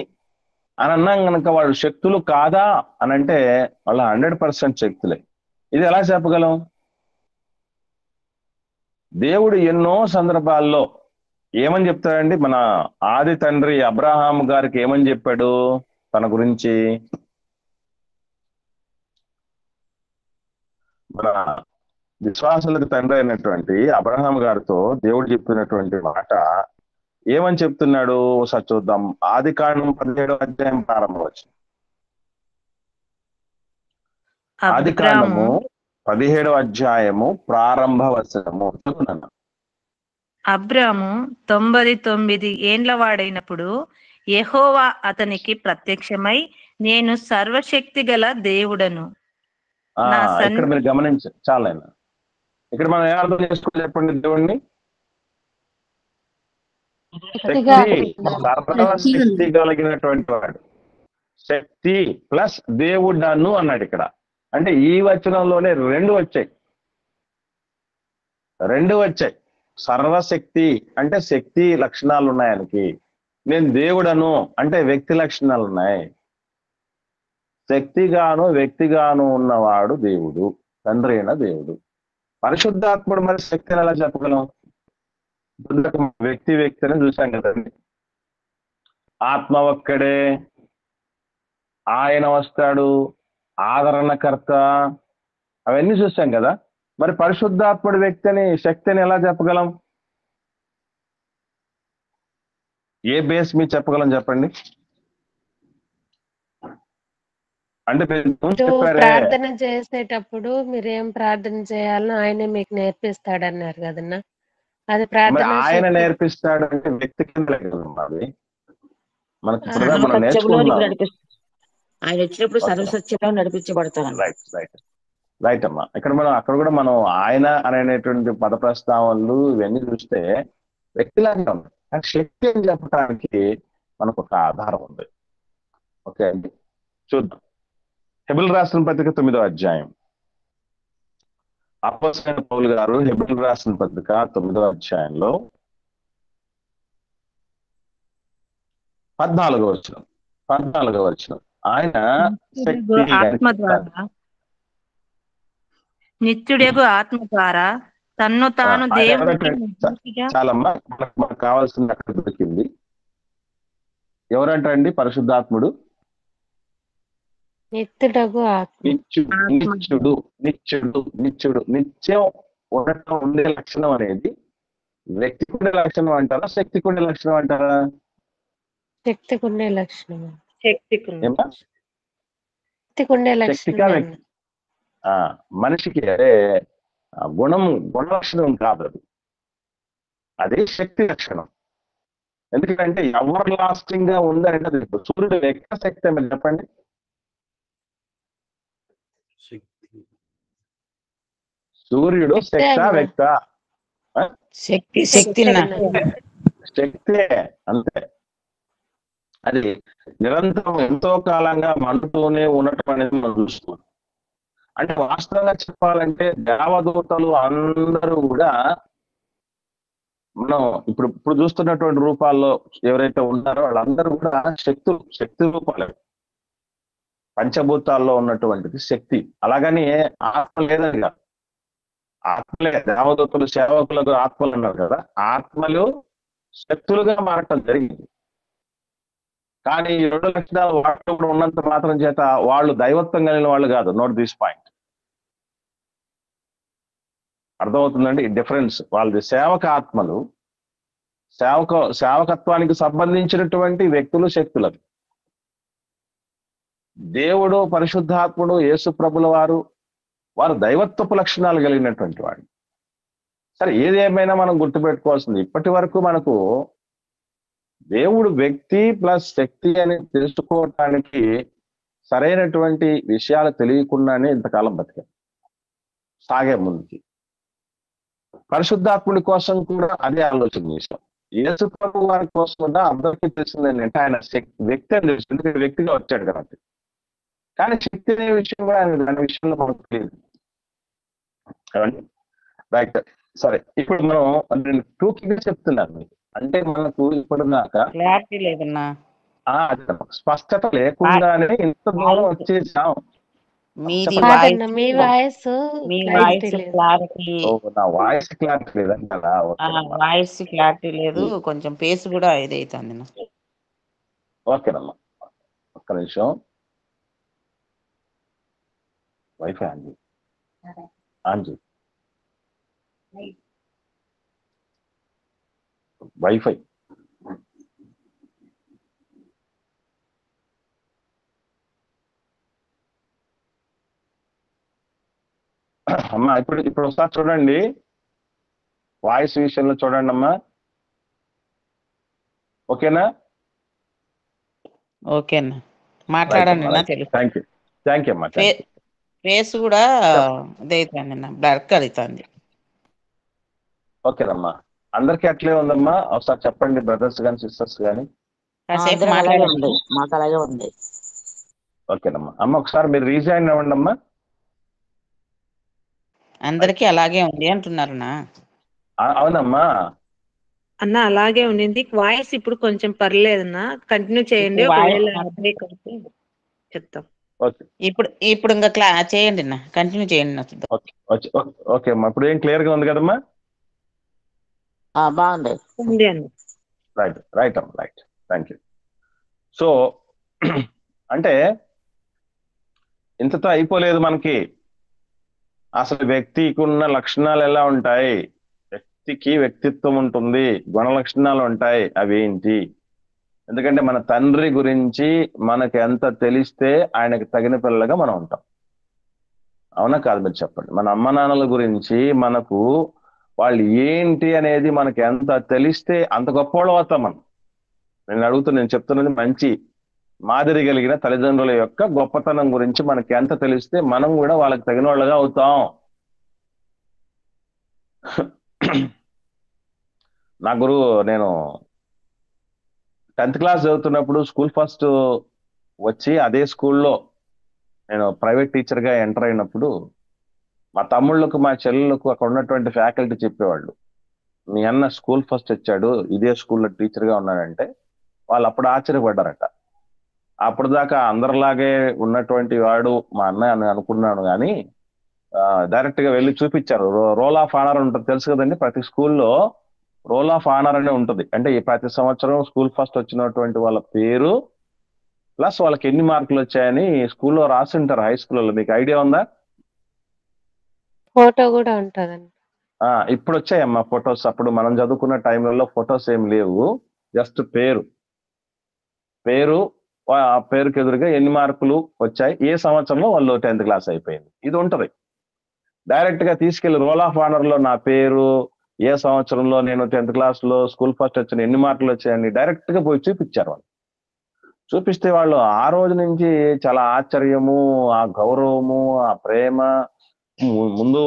అని అన్నాం కనుక వాడు శక్తులు కాదా అని అంటే వాళ్ళ 100% శక్తులే. ఇది ఎలా చెప్పగలం? దేవుడు ఎన్నో సందర్భాల్లో ఏమని చెప్తాడండి? మన ఆది తండ్రి అబ్రహాం గారికి ఏమని చెప్పాడు తన గురించి? మన విశ్వాసులకు తండ్రి అయినటువంటి అబ్రహాం గారితో దేవుడు చెప్పినటువంటి మాట ఏమని చెప్తున్నాడు ఒకసారి చూద్దాం. ఆది కాండం 17వ అధ్యాయం ప్రారంభం వచ్చింది. ఆది కాండము 17వ అధ్యాయము ప్రారంభ వచనము. అబ్రాము 99 ఏండ్ల వాడైనప్పుడు యెహోవా అతనికి ప్రత్యక్షమై, నేను సర్వశక్తి గల దేవుడను. ఇక్కడ మీరు గమనించారు చాలా. ఇక్కడ మనం ఏ అర్థం చేసుకోవాలి చెప్పండి? దేవుడిని శక్తి కలిగినటువంటి వాడు. శక్తి ప్లస్ దేవుడను అన్నాడు ఇక్కడ. అంటే ఈ వచనంలోనే రెండు వచ్చాయి. సర్వశక్తి అంటే శక్తి లక్షణాలు ఉన్నాయి ఆయనకి. నేను దేవుడను అంటే వ్యక్తి లక్షణాలు ఉన్నాయి. శక్తిగాను వ్యక్తిగాను ఉన్నవాడు దేవుడు, తండ్రి అయిన దేవుడు. పరిశుద్ధాత్ముడు మరి శక్తిని ఎలా చెప్పగలం? వ్యక్తి అని చూసాం కదండి. ఆత్మ ఒక్కడే, ఆయన వస్తాడు, ఆదరణకర్త, అవన్నీ చూసాం కదా. మరి పరిశుద్ధాత్ముడి శక్తిని ఎలా చెప్పగలం? ఏ బేస్ మీద చెప్పగలం చెప్పండి? అంటే ప్రార్థన చేసేటప్పుడు మీరేం ప్రార్థన చేయాలో ఆయనే మీకు నేర్పిస్తాడన్నారు కదన్నా. అది మరి ప్రార్థనా ఆయన శక్తి. నేర్పిస్తాడు అంటే వ్యక్తి కింద కదమ్మా అది. మనకి ఆ, ఇప్పుడుగా మనం సర్వసత్యంలోనికి నేర్చుకున్నాం. నడిపిస్తాడు. ఆయన వచ్చినప్పుడు ఓకే, సర్వసత్యంలో నడిపించబడతాను. రైట్ రైట్ రైట్ అమ్మా. ఇక్కడ మనం అక్కడ కూడా మనం ఆయన అనేటువంటి పద ప్రస్తావనలు ఇవన్నీ చూస్తే వ్యక్తిలాగే ఉంది, కానీ శక్తి అని చెప్పడానికి మనకు ఒక ఆధారం ఉంది. ఓకే అండి, చూద్దాం. హెబ్రీయులకు రాసిన పత్రిక 9వ అధ్యాయం. అపోస్తలుడైన పౌలు గారు హెబ్రీయులకు రాసిన పత్రిక 9వ అధ్యాయంలో 14వ వచనం. ఆయన శక్తి ఆత్మ ద్వారా నిత్యుడేగు ఆత్మ ద్వారా తన్ను తాను ఆయన దేవునికి ఎవరంటే నిర్దోషిగా చాలమ్మా, మనకు కావాల్సింది అక్కడ దొరికింది. ఎవరంటండి పరిశుద్ధాత్ముడు? నిత్యుడగు ఆత్మ. నిత్యుడు నిత్యం ఉండటం ఉండే లక్షణం అనేది వ్యక్తికి ఉండే లక్షణం అంటారా, శక్తికి ఉండే లక్షణం అంటారా? శక్తికి ఉండే లక్షణం. ఏమ్మా? శక్తికి ఉండే శక్తిగా లక్షణం. వ్యక్తి మనిషికి గుణ లక్షణం కాదు అది, అది శక్తి లక్షణం. ఎందుకంటే ఎవర్ లాస్టింగ్ గా ఉందంటే అది సూర్యుడు వ్యక్త శక్తి అని చెప్పండి. సూర్యుడు శక్త వ్యక్త? శక్తే, అంతే. అది నిరంతరం ఎంతో కాలంగా మండుతూనే ఉండటం అనేది మనం చూస్తున్నాం. అంటే వాస్తవంగా చెప్పాలంటే దేవదూతలు అందరూ కూడా మనం ఇప్పుడు చూస్తున్నటువంటి రూపాల్లో ఎవరైతే ఉన్నారో వాళ్ళందరూ కూడా శక్తి రూపాలే. పంచభూతాల్లో ఉన్నటువంటిది శక్తి. అలాగని ఆత్మ లేదని కాదు, ఆత్మలే. దేవదూతలు సేవకులకు ఆత్మలు అన్నారు కదా, ఆత్మలు శక్తులుగా మారటం జరిగింది. కానీ ఈ 2 లక్షణాలు వాటిలో కూడా ఉన్నంత మాత్రం చేత వాళ్ళు దైవత్వం కలిగిన వాళ్ళు కాదు. Note this point. అర్థమవుతుందండి ఈ డిఫరెన్స్. వాళ్ళది సేవక ఆత్మలు, సేవకత్వానికి సంబంధించినటువంటి వ్యక్తులు, శక్తులకు. దేవుడు, పరిశుద్ధాత్ముడు, యేసు ప్రభుల వారు దైవత్వపు లక్షణాలు కలిగినటువంటి వాడు. సరే, ఏది ఏమైనా మనం గుర్తుపెట్టుకోవాల్సింది, ఇప్పటి వరకు మనకు దేవుడు వ్యక్తి ప్లస్ శక్తి అని తెలుసుకోవటానికి సరైనటువంటి విషయాలు తెలియకుండానే ఇంతకాలం బతికాం సాగే ముందుకి. పరిశుద్ధాత్ముడి కోసం కూడా అదే ఆలోచన చేశాం. యేసు ప్రభు వారి కోసం కూడా అందరికీ తెలిసింది ఏంటంటే ఆయన వ్యక్తి అని తెలుసు, ఎందుకంటే వ్యక్తిగా వచ్చాడు కాబట్టి. కానీ శక్తి అనే విషయం కూడా ఆయన దాని విషయంలో మనకు తెలియదు. రైట్, సరే. ఇప్పుడు నేను టూకీగా చెప్తున్నాను మీకు. అంటే మనకు ఇప్పుడు దాకా క్లారిటీ లేదన్నా, స్పష్టత లేకుండానే ఇంత దూరం వచ్చేసాం. మీది కాదన్న, మీ వాయిస్ క్లారిటీ, నా వాయిస్ క్లారిటీ లేదండి. అలా వాయిస్ క్లారిటీ లేదు, కొంచెం పేస్ కూడా ఇదైతుంది. ఓకేనమ్మా, ఒక్క నిమిషం. వైఫై ఆంజీ వైఫై అమ్మా. ఇప్పుడు ఒకసారి చూడండి, వాయిస్ విషయంలో చూడండి అమ్మా. ఓకేనా? ఓకేనా, మాట్లాడండి. థ్యాంక్ యూ అమ్మా. ఫేస్ కూడా ఇదైతుంది, బ్లర్ అవుతుంది. ఓకేనమ్మా, అందరికీ అట్లే ఉందమ్మా. ఒకసారి చెప్పండి బ్రదర్స్ కానీ సిస్టర్స్ కానీ. మాకు అలాగే ఉంది. ఓకేనమ్మా. అమ్మ ఒకసారి మీరు రీజాయిన్ అవ్వండి అమ్మా. అందరికి అలాగే ఉంది అంటున్నారునా? అవునమ్మా అన్న, అలాగే ఉండింది. వాయిస్ ఇప్పుడు కొంచెం పర్లేదన్నా, కంటిన్యూ చేయండి. చెప్తాం. ఇప్పుడు ఇంకా చేయండి అన్న, కంటిన్యూ చేయండి. ఓకే అమ్మా, ఇప్పుడు ఏం క్లియర్ గా ఉంది కదమ్మా? బాగుంది. రైట్ అమ్మా, రైట్. Thank you. సో అంటే ఇంతతో అయిపోలేదు మనకి. అసలు వ్యక్తికి ఉన్న లక్షణాలు ఎలా ఉంటాయి, వ్యక్తికి వ్యక్తిత్వం ఉంటుంది, గుణ లక్షణాలు ఉంటాయి, అవి ఏంటి? ఎందుకంటే మన తండ్రి గురించి మనకు ఎంత తెలిస్తే ఆయనకు తగిన పిల్లలుగా మనం ఉంటాం. అవునా కాదు? మీరు చెప్పండి. మన అమ్మ నాన్నల గురించి మనకు వాళ్ళు ఏంటి అనేది మనకి ఎంత తెలిస్తే అంత గొప్పవాళ్ళు అవుతాం మనం. నేను చెప్తున్నది మంచి మాదిరి కలిగిన తల్లిదండ్రుల యొక్క గొప్పతనం గురించి మనకి ఎంత తెలిస్తే మనం కూడా వాళ్ళకి తగిన వాళ్ళగా అవుతాం. నా గురువు, నేను 10th క్లాస్ చదువుతున్నప్పుడు స్కూల్ ఫస్ట్ వచ్చి అదే స్కూల్లో నేను ప్రైవేట్ టీచర్గా ఎంటర్ అయినప్పుడు మా తమ్ముళ్ళకు మా చెల్లెళ్ళకు అక్కడ ఉన్నటువంటి ఫ్యాకల్టీ చెప్పేవాళ్ళు, మీ అన్న స్కూల్ ఫస్ట్ వచ్చాడు, ఇదే స్కూల్లో టీచర్గా ఉన్నాడంటే వాళ్ళు అప్పుడు ఆశ్చర్యపడ్డారట. అప్పుడు దాకా అందరిలాగే ఉన్నటువంటి వాడు మా అన్న అని అనుకున్నాను, కానీ డైరెక్ట్ గా వెళ్ళి చూపించారు. రోల్ ఆఫ్ ఆనర్ ఉంటుంది, తెలుసు కదండి. ప్రతి స్కూల్లో రోల్ ఆఫ్ ఆనర్ అనే ఉంటుంది. అంటే ఈ ప్రతి సంవత్సరం స్కూల్ ఫస్ట్ వచ్చినటువంటి వాళ్ళ పేరు ప్లస్ వాళ్ళకి ఎన్ని మార్కులు వచ్చాయని స్కూల్లో రాసి ఉంటారు. హై స్కూల్లో మీకు ఐడియా ఉందా? ఫోటో కూడా ఉంటదండి. ఇప్పుడు వచ్చాయమ్మా ఫొటోస్. అప్పుడు మనం చదువుకున్న టైంలలో ఫొటోస్ ఏం లేవు, జస్ట్ పేరు ఆ పేరుకి ఎదురుగా ఎన్ని మార్కులు వచ్చాయి, ఏ సంవత్సరంలో వాళ్ళు 10th క్లాస్ అయిపోయింది, ఇది ఉంటది. డైరెక్ట్ గా తీసుకెళ్లి రోల్ ఆఫ్ ఆనర్ లో నా పేరు, ఏ సంవత్సరంలో నేను 10th క్లాస్ లో స్కూల్ ఫస్ట్ వచ్చిన ఎన్ని మార్కులు వచ్చాయని డైరెక్ట్ గా పోయి చూపించారు వాళ్ళు. చూపిస్తే వాళ్ళు ఆ రోజు నుంచి చాలా ఆశ్చర్యము, ఆ గౌరవము, ఆ ప్రేమ ముందు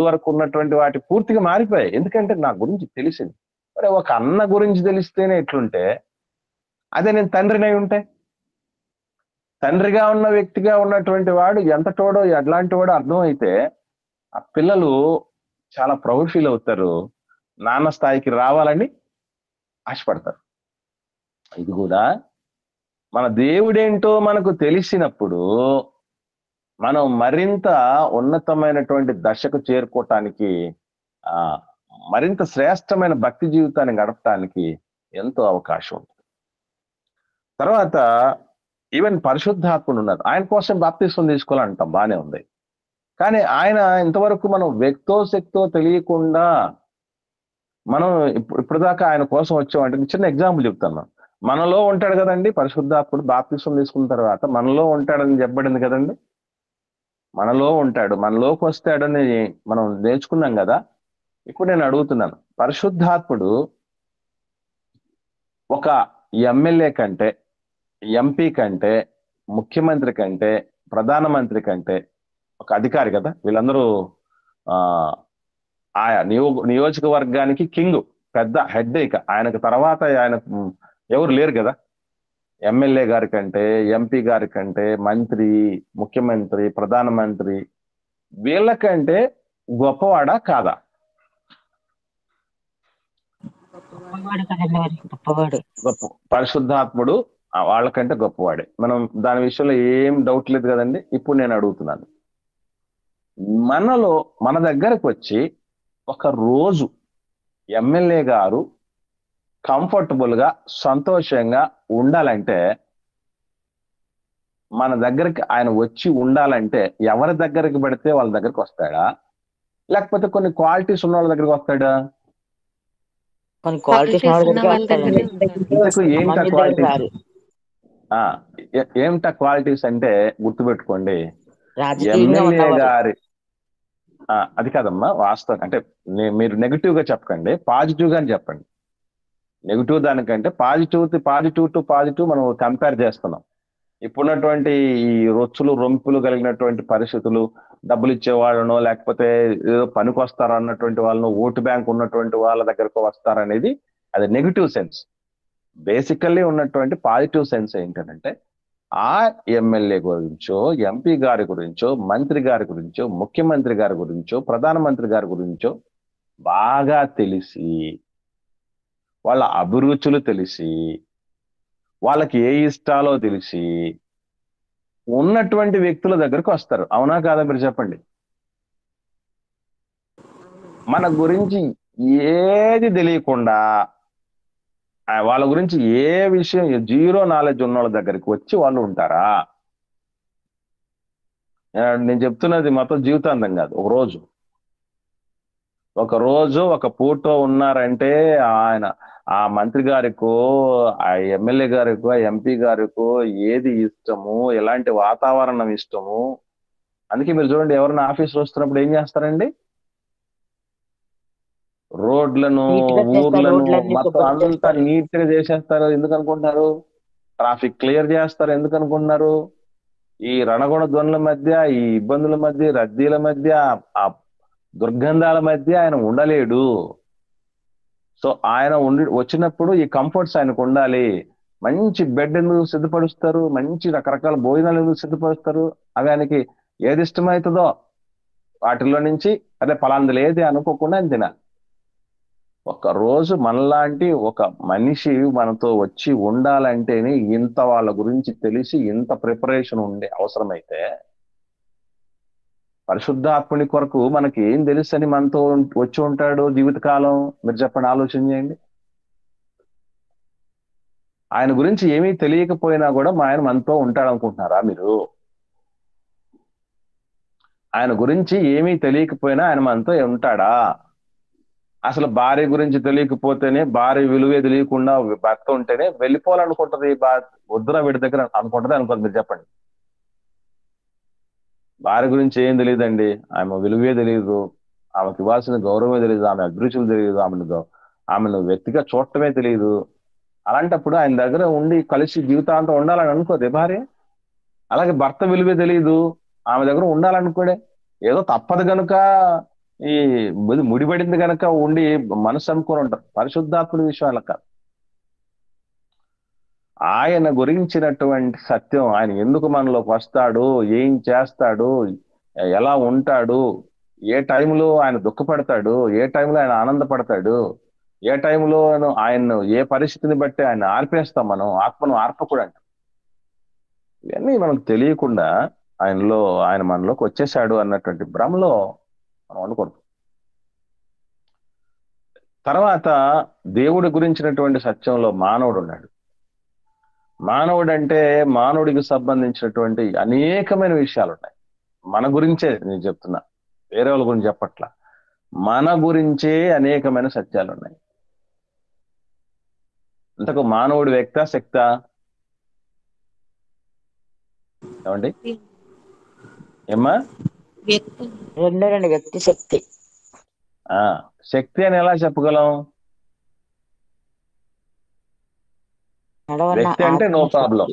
వరకు ఉన్నటువంటి వాటి పూర్తిగా మారిపోయాయి. ఎందుకంటే నా గురించి తెలిసింది. మరి ఒక అన్న గురించి తెలిస్తేనే ఎట్లుంటే, అదే నేను తండ్రినై ఉంటే, తండ్రిగా ఉన్న వ్యక్తిగా ఉన్నటువంటి వాడు ఎంతటోడో ఎట్లాంటి వాడో అర్థమైతే ఆ పిల్లలు చాలా ప్రౌడ్ ఫీల్ అవుతారు, నాన్న స్థాయికి రావాలని ఆశపడతారు. ఇది కూడా మన దేవుడేంటో మనకు తెలిసినప్పుడు మనం మరింత ఉన్నతమైనటువంటి దశకు చేరుకోవటానికి, మరింత శ్రేష్టమైన భక్తి జీవితాన్ని గడపటానికి ఎంతో అవకాశం ఉంటుంది. తర్వాత ఈవెన్ పరిశుద్ధాత్ముడు ఉన్నారు, ఆయన కోసం బాప్తిస్మం తీసుకోవాలంటాం, బానే ఉంది. కానీ ఆయన ఇంతవరకు మనం వ్యక్తో శక్తో తెలియకుండా మనం ఇప్పుడు దాకా ఆయన కోసం వచ్చామంటే, చిన్న ఎగ్జాంపుల్ చెప్తాను. మనలో ఉంటాడు కదండి పరిశుద్ధాత్ముడు, బాప్తిస్మం తీసుకున్న తర్వాత మనలో ఉంటాడని చెప్పబడింది కదండి. మనలో ఉంటాడు, మనలోకి వస్తాడని మనం నేర్చుకున్నాం కదా. ఇప్పుడు నేను అడుగుతున్నాను, పరిశుద్ధాత్ముడు ఒక ఎమ్మెల్యే కంటే, ఎంపీ కంటే, ముఖ్యమంత్రి కంటే, ప్రధానమంత్రి కంటే ఒక అధికారి కదా. వీళ్ళందరూ ఆయా నియోజకవర్గానికి కింగ్, పెద్ద హెడ్. ఇక ఆయనకు తర్వాత ఆయన ఎవరు లేరు కదా. ఎమ్మెల్యే గారి కంటే, ఎంపీ గారి కంటే, మంత్రి, ముఖ్యమంత్రి, ప్రధానమంత్రి వీళ్ళకంటే గొప్పవాడా కాదా? గొప్ప పరిశుద్ధాత్ముడు వాళ్ళకంటే గొప్పవాడే. మనం దాని విషయంలో ఏం డౌట్ లేదు కదండి. ఇప్పుడు నేను అడుగుతున్నాను, మన దగ్గరకు వచ్చి ఒక రోజు ఎమ్మెల్యే గారు కంఫర్టబుల్ గా సంతోషంగా ఉండాలంటే, మన దగ్గరికి ఆయన వచ్చి ఉండాలంటే ఎవరి దగ్గరికి పెడితే వాళ్ళ దగ్గరికి వస్తాడా, లేకపోతే కొన్ని క్వాలిటీస్ ఉన్న వాళ్ళ దగ్గరికి వస్తాడా? కొన్ని క్వాలిటీస్ ఏమిటా క్వాలిటీస్ అంటే గుర్తుపెట్టుకోండి. ఎమ్మెల్యే గారి అది కాదమ్మా వాస్తవం. అంటే మీరు నెగిటివ్ గా చెప్పకండి, పాజిటివ్ గా చెప్పండి. నెగిటివ్ దానికంటే పాజిటివ్ టు పాజిటివ్ మనం కంపేర్ చేస్తున్నాం. ఇప్పుడున్నటువంటి ఈ రొచ్చులు రొంపులు కలిగినటువంటి పరిస్థితులు, డబ్బులు ఇచ్చే వాళ్ళనో లేకపోతే ఏదో పనికి వస్తారు అన్నటువంటి వాళ్ళను, ఓటు బ్యాంక్ ఉన్నటువంటి వాళ్ళ దగ్గరకు వస్తారనేది అది నెగిటివ్ సెన్స్. బేసికల్లీ ఉన్నటువంటి పాజిటివ్ సెన్స్ ఏంటంటే, ఆ ఎమ్మెల్యే గురించో, ఎంపీ గారి గురించో, మంత్రి గారి గురించో, ముఖ్యమంత్రి గారి గురించో, ప్రధానమంత్రి గారి గురించో బాగా తెలిసి, వాళ్ళ అభిరుచులు తెలిసి, వాళ్ళకి ఏ ఇష్టాలో తెలిసి ఉన్నటువంటి వ్యక్తుల దగ్గరకు వస్తారు. అవునా కాదా మీరు చెప్పండి. మన గురించి ఏది తెలియకుండా వాళ్ళ గురించి ఏ విషయం జీరో నాలెడ్జ్ ఉన్న వాళ్ళ దగ్గరికి వచ్చి వాళ్ళు ఉంటారా? నేను చెప్తున్నది మొత్తం జీవితాంతం కాదు. ఒక రోజు ఒక ఫోటో ఉన్నారంటే ఆయన ఆ మంత్రి గారికో, ఆ ఎమ్మెల్యే గారికో, ఎంపీ గారికో ఏది ఇష్టము, ఎలాంటి వాతావరణం ఇష్టము. అందుకే మీరు చూడండి, ఎవరైనా ఆఫీస్లో వస్తున్నప్పుడు ఏం చేస్తారండి? నీట్ రోడ్లను గా చేస్తారు, ఊర్లను రోడ్లన్నీ మొత్తం శుభ్రం అంతా చేస్తారు. నీట్ గా చేసేస్తారు. ఎందుకు అనుకుంటున్నారు? ట్రాఫిక్ క్లియర్ చేస్తారు. ఎందుకు అనుకుంటున్నారు? ఈ రణగుణ ధ్వనుల మధ్య, ఈ ఇబ్బందుల మధ్య, రద్దీల మధ్య, ఆ దుర్గంధాల మధ్య ఆయన ఉండలేడు. సో ఆయన వచ్చినప్పుడు ఈ కంఫర్ట్స్ ఆయనకు ఉండాలి. మంచి బెడ్ ఎందుకు సిద్ధపరుస్తారు? మంచి రకరకాల భోజనాలు ఎందుకు సిద్ధపరుస్తారు? అవి ఆయనకి ఏది ఇష్టమవుతుందో వాటిల్లో నుంచి అదే పలాందులు ఏది అనుకోకుండా ఆయన తినాలి. ఒక రోజు మనలాంటి ఒక మనిషి మనతో వచ్చి ఉండాలంటేనే ఇంత వాళ్ళ గురించి తెలిసి ఇంత ప్రిపరేషన్ ఉండే అవసరమైతే, పరిశుద్ధాత్ముని కొరకు మనకి ఏం తెలుసని మనతో వచ్చి ఉంటాడు జీవితకాలం? మీరు చెప్పండి, ఆలోచన చేయండి. ఆయన గురించి ఏమీ తెలియకపోయినా కూడా ఆయన మనతో ఉంటాడు అనుకుంటున్నారా మీరు? ఆయన గురించి ఏమీ తెలియకపోయినా ఆయన మనతో ఉంటాడా? అసలు భార్య గురించి తెలియకపోతేనే, భార్య విలువే తెలియకుండా భర్త ఉంటేనే వెళ్ళిపోవాలనుకుంటది. వద్దురా వీడి దగ్గర అనుకుంటది అనుకోండి. మీరు చెప్పండి. భార్య గురించి ఏం తెలియదండి, ఆమె విలువే తెలియదు, ఆమెకి ఇవ్వాల్సిన గౌరవమే తెలియదు, ఆమె అభిరుచులు తెలియదు, ఆమెను వ్యక్తిగా చూడటమే తెలియదు. అలాంటప్పుడు ఆయన దగ్గర ఉండి కలిసి జీవితాంతం ఉండాలని అనుకోదే భార్య. అలాగే భర్త విలువే తెలియదు, ఆమె దగ్గర ఉండాలనుకోడే. ఏదో తప్పదు కనుక, ఈ ముడిపడింది కనుక ఉండి మనసు అనుకొని ఉంటారు. పరిశుద్ధాత్ముడి విషయాల కాదు. ఆయన గురించినటువంటి సత్యం, ఆయన ఎందుకు మనలోకి వస్తాడు, ఏం చేస్తాడు, ఎలా ఉంటాడు, ఏ టైంలో ఆయన దుఃఖపడతాడు, ఏ టైంలో ఆయన ఆనందపడతాడు, ఏ టైంలో ఆయన్ను ఏ పరిస్థితిని బట్టి ఆయన ఆర్పేస్తాం, మనం ఆత్మను ఆర్పకూడదు. ఇవన్నీ మనకు తెలియకుండా ఆయన మనలోకి వచ్చేసాడు అన్నటువంటి భ్రమలో మనం అనుకోండి. తర్వాత దేవుడి గురించినటువంటి సత్యంలో మానవుడు ఉన్నాడు. మానవుడు అంటే మానవుడికి సంబంధించినటువంటి అనేకమైన విషయాలు ఉన్నాయి. మన గురించే నేను చెప్తున్నా, వేరే వాళ్ళ గురించి చెప్పట్లా. మన గురించే అనేకమైన సత్యాలు ఉన్నాయి. ఇంతకు మానవుడి వ్యక్త శక్త ఏమండి? ఏమ్మా? రెండు వ్యక్తి శక్తి. శక్తి అని ఎలా చెప్పగలం? వ్యక్తి అంటే నో ప్రాబ్లం,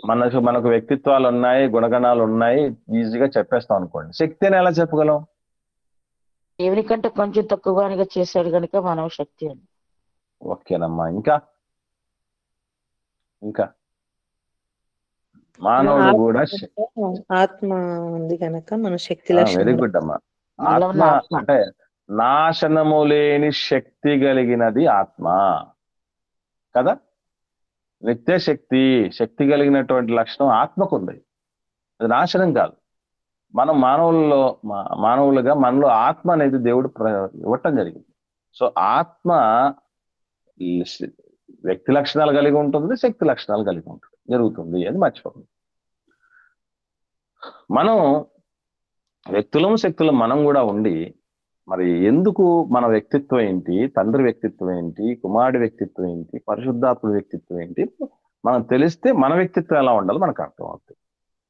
మనకు వ్యక్తిత్వాలు ఉన్నాయి, గుణగణాలు ఉన్నాయి, ఈజీగా చెప్పేస్తాం అనుకోండి. శక్తి అని ఎలా చెప్పగలం? దేవుని కంటే కొంచెం తక్కువగా చేశాడు కనుక మానవ శక్తి అని. ఓకేనమ్మా. ఇంకా మానవుడు కూడా ఆత్మ ఉంది కనుక మన శక్తి వెరీ గుడ్ అమ్మా. ఆత్మ అంటే నాశనము లేని శక్తి కలిగినది ఆత్మ కదా. నిత్య శక్తి కలిగినటువంటి లక్షణం ఆత్మకు ఉంది. అది నాశనం కాదు. మనం మానవులుగా మనలో ఆత్మ అనేది దేవుడు ఇవ్వటం జరిగింది. సో ఆత్మ వ్యక్తి లక్షణాలు కలిగి ఉంటుంది, శక్తి లక్షణాలు కలిగి ఉంటుంది, జరుగుతుంది అని మర్చిపోతుంది. మనం వ్యక్తులం శక్తులం మనం కూడా ఉండి, మరి ఎందుకు మన వ్యక్తిత్వం ఏంటి, తండ్రి వ్యక్తిత్వం ఏంటి, కుమారుడి వ్యక్తిత్వం ఏంటి, పరిశుద్ధాత్ముడి వ్యక్తిత్వం ఏంటి మనం తెలిస్తే మన వ్యక్తిత్వం ఎలా ఉండాలో మనకు అర్థం అవుతుంది.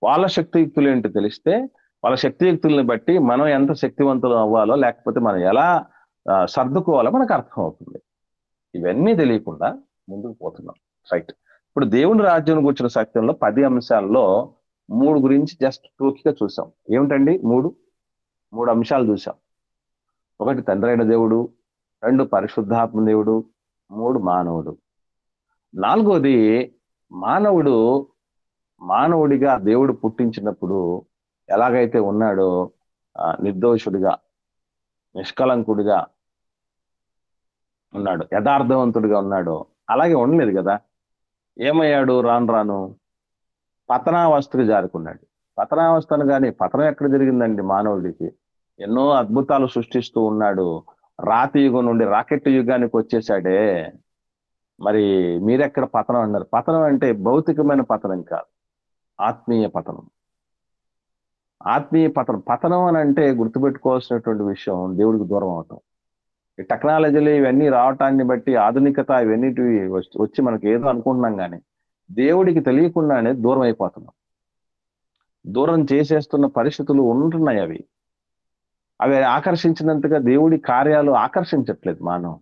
వాళ్ళ శక్తియుక్తులు ఏంటి తెలిస్తే, వాళ్ళ శక్తియుక్తుల్ని బట్టి మనం ఎంత శక్తివంతులు అవ్వాలో, లేకపోతే మనం ఎలా సర్దుకోవాలో మనకు అర్థం అవుతుంది. ఇవన్నీ తెలియకుండా ముందుకు పోతున్నాం. రైట్. ఇప్పుడు దేవుని రాజ్యం కూర్చున్న సత్యంలో 10 అంశాల్లో 3 గురించి జస్ట్ టూకీగా చూసాం. ఏమిటండి? 3 అంశాలు చూసాం. 1 తండ్రి అయిన దేవుడు, 2 పరిశుద్ధాత్మ దేవుడు, 3 మానవుడు. 4వది మానవుడిగా దేవుడు పుట్టించినప్పుడు ఎలాగైతే ఉన్నాడో, నిర్దోషుడిగా, నిష్కలంకుడిగా ఉన్నాడు, యథార్థవంతుడిగా ఉన్నాడో అలాగే ఉండలేదు కదా. ఏమయ్యాడు? రాను పతనావస్థకు జారుకున్నాడు. పతనావస్థను కానీ, పతనం ఎక్కడ జరిగిందండి మానవుడికి? ఎన్నో అద్భుతాలు సృష్టిస్తూ ఉన్నాడు. రాతి యుగం నుండి రాకెట్ యుగానికి వచ్చేసాడే. మరి మీరెక్కడ పతనం అన్నారు? పతనం అంటే భౌతికమైన పతనం కాదు, ఆత్మీయ పతనం. పతనం అని అంటే గుర్తుపెట్టుకోవాల్సినటువంటి విషయం దేవుడికి దూరం అవటం. ఈ టెక్నాలజీలు ఇవన్నీ రావటాన్ని బట్టి, ఆధునికత ఇవన్నీ వచ్చి మనకి ఏదో అనుకుంటున్నాం, కానీ దేవుడికి తెలియకుండానే దూరం అయిపోతున్నాం. దూరం చేసేస్తున్న పరిస్థితులు ఉంటున్నాయి. అవి ఆకర్షించినంతగా దేవుడి కార్యాలు ఆకర్షించట్లేదు మానవం.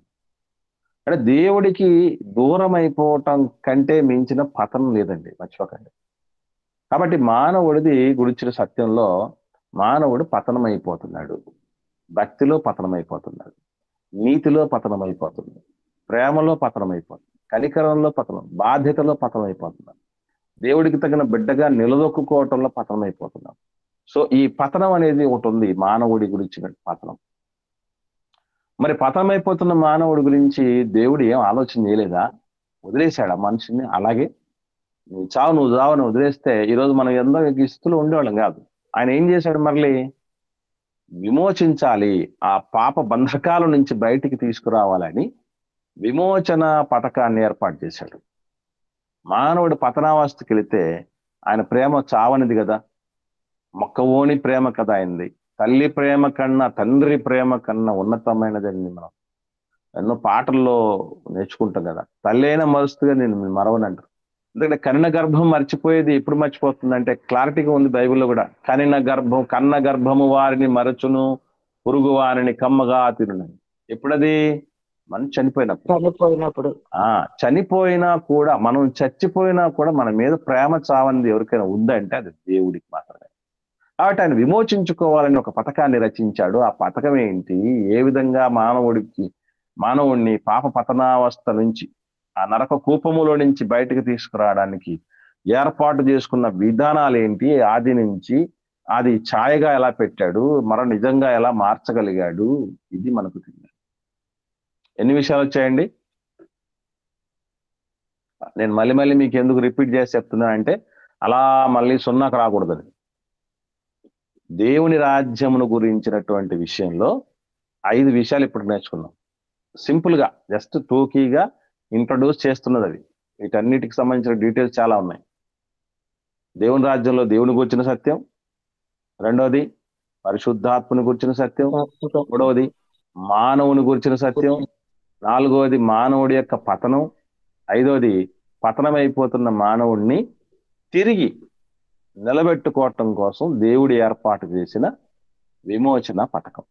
అంటే దేవుడికి దూరం అయిపోవటం కంటే మించిన పతనం లేదండి, మర్చిపోకండి. కాబట్టి మానవుడిది గురించిన సత్యంలో మానవుడు పతనం అయిపోతున్నాడు, భక్తిలో పతనం అయిపోతున్నాడు, నీతిలో పతనం అయిపోతున్నాడు, ప్రేమలో పతనం అయిపోతుంది, కనికరంలో పతనం, బాధ్యతలో పతనం అయిపోతున్నాడు, దేవుడికి తగిన బిడ్డగా నిలదొక్కుకోవటంలో పతనం అయిపోతున్నాం. సో ఈ పతనం అనేది ఒకటి ఉంది, మానవుడి గురించిన పతనం. మరి పతనం అయిపోతున్న మానవుడి గురించి దేవుడు ఏం ఆలోచన చేయలేదా? వదిలేశాడు ఆ మనిషిని అలాగే. నువ్వు చావని వదిలేస్తే ఈరోజు మనం ఎంతో ఈ స్థితిలో ఉండేవాళ్ళం కాదు. ఆయన ఏం చేశాడు? మళ్ళీ విమోచించాలి, ఆ పాప బంధకాల నుంచి బయటికి తీసుకురావాలని విమోచన పథకాన్ని ఏర్పాటు చేశాడు. మానవుడు పతనావస్థకి వెళితే ఆయన ప్రేమ చావనిది కదా, మొక్కవోని ప్రేమ కదా అయింది. తల్లి ప్రేమ కన్నా తండ్రి ప్రేమ కన్నా ఉన్నతమైనదని మనం ఎన్నో పాటల్లో నేర్చుకుంటాం కదా. తల్లి అయినా మరుస్తుగా నేను మరవనంటారు. ఎందుకంటే కన్న గర్భం మర్చిపోయేది ఎప్పుడు మర్చిపోతుంది అంటే క్లారిటీగా ఉంది బైబిల్లో కూడా. కన్న గర్భము వారిని మరచును, పురుగు వారిని కమ్మగా తిరునని. ఎప్పుడది? మనం చనిపోయినప్పుడు. చనిపోయినా కూడా, మనం చచ్చిపోయినా కూడా మన మీద ప్రేమ చావనిది ఎవరికైనా ఉందంటే అది దేవుడికి మాత్రమే. కాబట్టి ఆయన విమోచించుకోవాలని ఒక పథకాన్ని రచించాడు. ఆ పథకం ఏంటి? ఏ విధంగా మానవుణ్ణి పాప పతనావస్థ నుంచి, ఆ నరక కూపములో నుంచి బయటకు తీసుకురావడానికి ఏర్పాటు చేసుకున్న విధానాలు ఏంటి, ఆది నుంచి అది ఛాయగా ఎలా పెట్టాడు, నిజంగా ఎలా మార్చగలిగాడు, ఇది మనకు తెలియదు. ఎన్ని విషయాలు వచ్చాయండి? నేను మళ్ళీ మీకు ఎందుకు రిపీట్ చేసి చెప్తున్నా అంటే అలా మళ్ళీ సున్నాకు రాకూడదని. దేవుని రాజ్యమును గురించినటువంటి విషయంలో 5 విషయాలు ఇప్పుడు నేర్చుకున్నాం. సింపుల్ గా జస్ట్ టోకీగా ఇంట్రడ్యూస్ చేస్తున్నది అది. వీటన్నిటికి సంబంధించిన డీటెయిల్స్ చాలా ఉన్నాయి. దేవుని రాజ్యంలో దేవుని గురించిన సత్యం, రెండవది పరిశుద్ధాత్మని గురించిన సత్యం, మూడవది మానవుని గురించిన సత్యం, నాలుగవది మానవుడి యొక్క పతనం, ఐదవది పతనమైపోతున్న మానవుడిని తిరిగి నిలబెట్టుకోవటం కోసం దేవుడి ఏర్పాటు చేసిన విమోచన పథకం.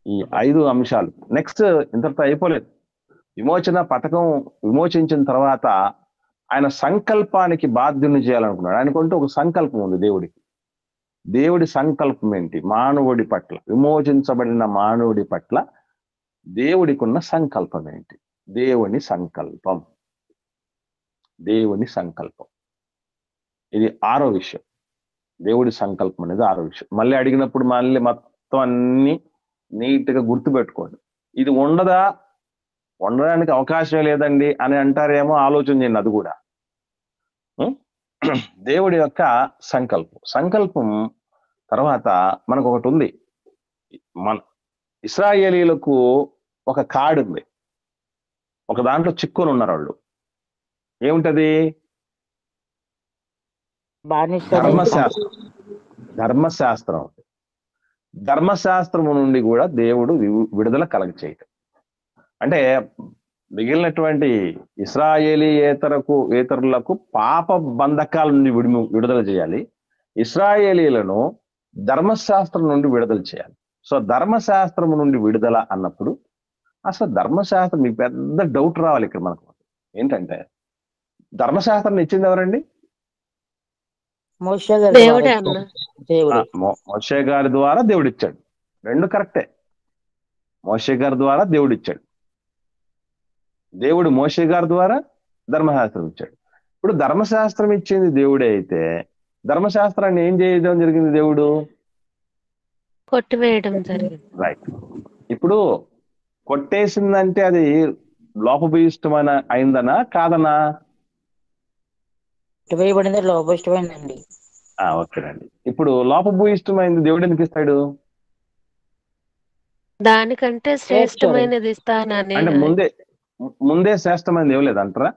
ఈ 5 అంశాలు. నెక్స్ట్ ఇంతటితో అయిపోలేదు. విమోచన పథకం విమోచించిన తర్వాత ఆయన సంకల్పానికి బాధ్యుని చేయాలనుకున్నాడు. ఆయనకుంటూ ఒక సంకల్పం ఉంది దేవుడికి. దేవుడి సంకల్పం ఏంటి? మానవుడి పట్ల, విమోచించబడిన మానవుడి పట్ల దేవుడికి ఉన్న సంకల్పం ఏంటి? దేవుని సంకల్పం. ఇది 6వ విషయం. దేవుడి సంకల్పం అనేది 6వ విషయం. మళ్ళీ అడిగినప్పుడు మళ్ళీ మొత్తం అన్ని నీట్గా గుర్తుపెట్టుకోండి. ఇది ఉండడానికి అవకాశం లేదండి అని అంటారేమో, ఆలోచన చేయండి. అది కూడా దేవుడి యొక్క సంకల్పం తర్వాత మనకు ఒకటి ఉంది. మన ఇశ్రాయేలీలకు ఒక కార్డు ఉంది. ఒక దాంట్లో చిక్కుని ఉన్నారు వాళ్ళు. ఏముంటది? ధర్మశాస్త్రము నుండి కూడా దేవుడు విడుదల కలగచేయటం. అంటే మిగిలినటువంటి ఇశ్రాయేలీయేతరులకు పాప బంధకాల నుండి విడుదల చేయాలి. ఇశ్రాయేలీలను ధర్మశాస్త్రం నుండి విడుదల చేయాలి. సో ధర్మశాస్త్రము నుండి విడుదల అన్నప్పుడు అసలు ధర్మశాస్త్రం, మీకు పెద్ద డౌట్ రావాలి ఇక్కడ మనకు. ఏంటంటే ధర్మశాస్త్రం ఇచ్చింది ఎవరండి? మోషే గారి ద్వారా దేవుడు ఇచ్చాడు. 2 కరెక్టే. మోషే గారి ద్వారా దేవుడు ఇచ్చాడు. దేవుడు మోషే గారి ద్వారా ధర్మశాస్త్రం ఇచ్చాడు. ఇప్పుడు ధర్మశాస్త్రం ఇచ్చింది దేవుడే అయితే ధర్మశాస్త్రాన్ని ఏం చేయడం జరిగింది? దేవుడు కొట్టివేయడం జరిగింది. రైట్. ఇప్పుడు కొట్టేసిందంటే అది లోపభూయిష్టమైన అయిందనా కాదనా? లోపభూయిష్టమైందండి. ఓకేనండి. ఇప్పుడు లోపభూయిష్టమైంది దేవుడు ఎందుకు ఇస్తాడు? దానికంటే శ్రేష్టమైనది ఇస్తానని. అంటే ముందే శ్రేష్టమైనది ఇవ్వలేదంటారా?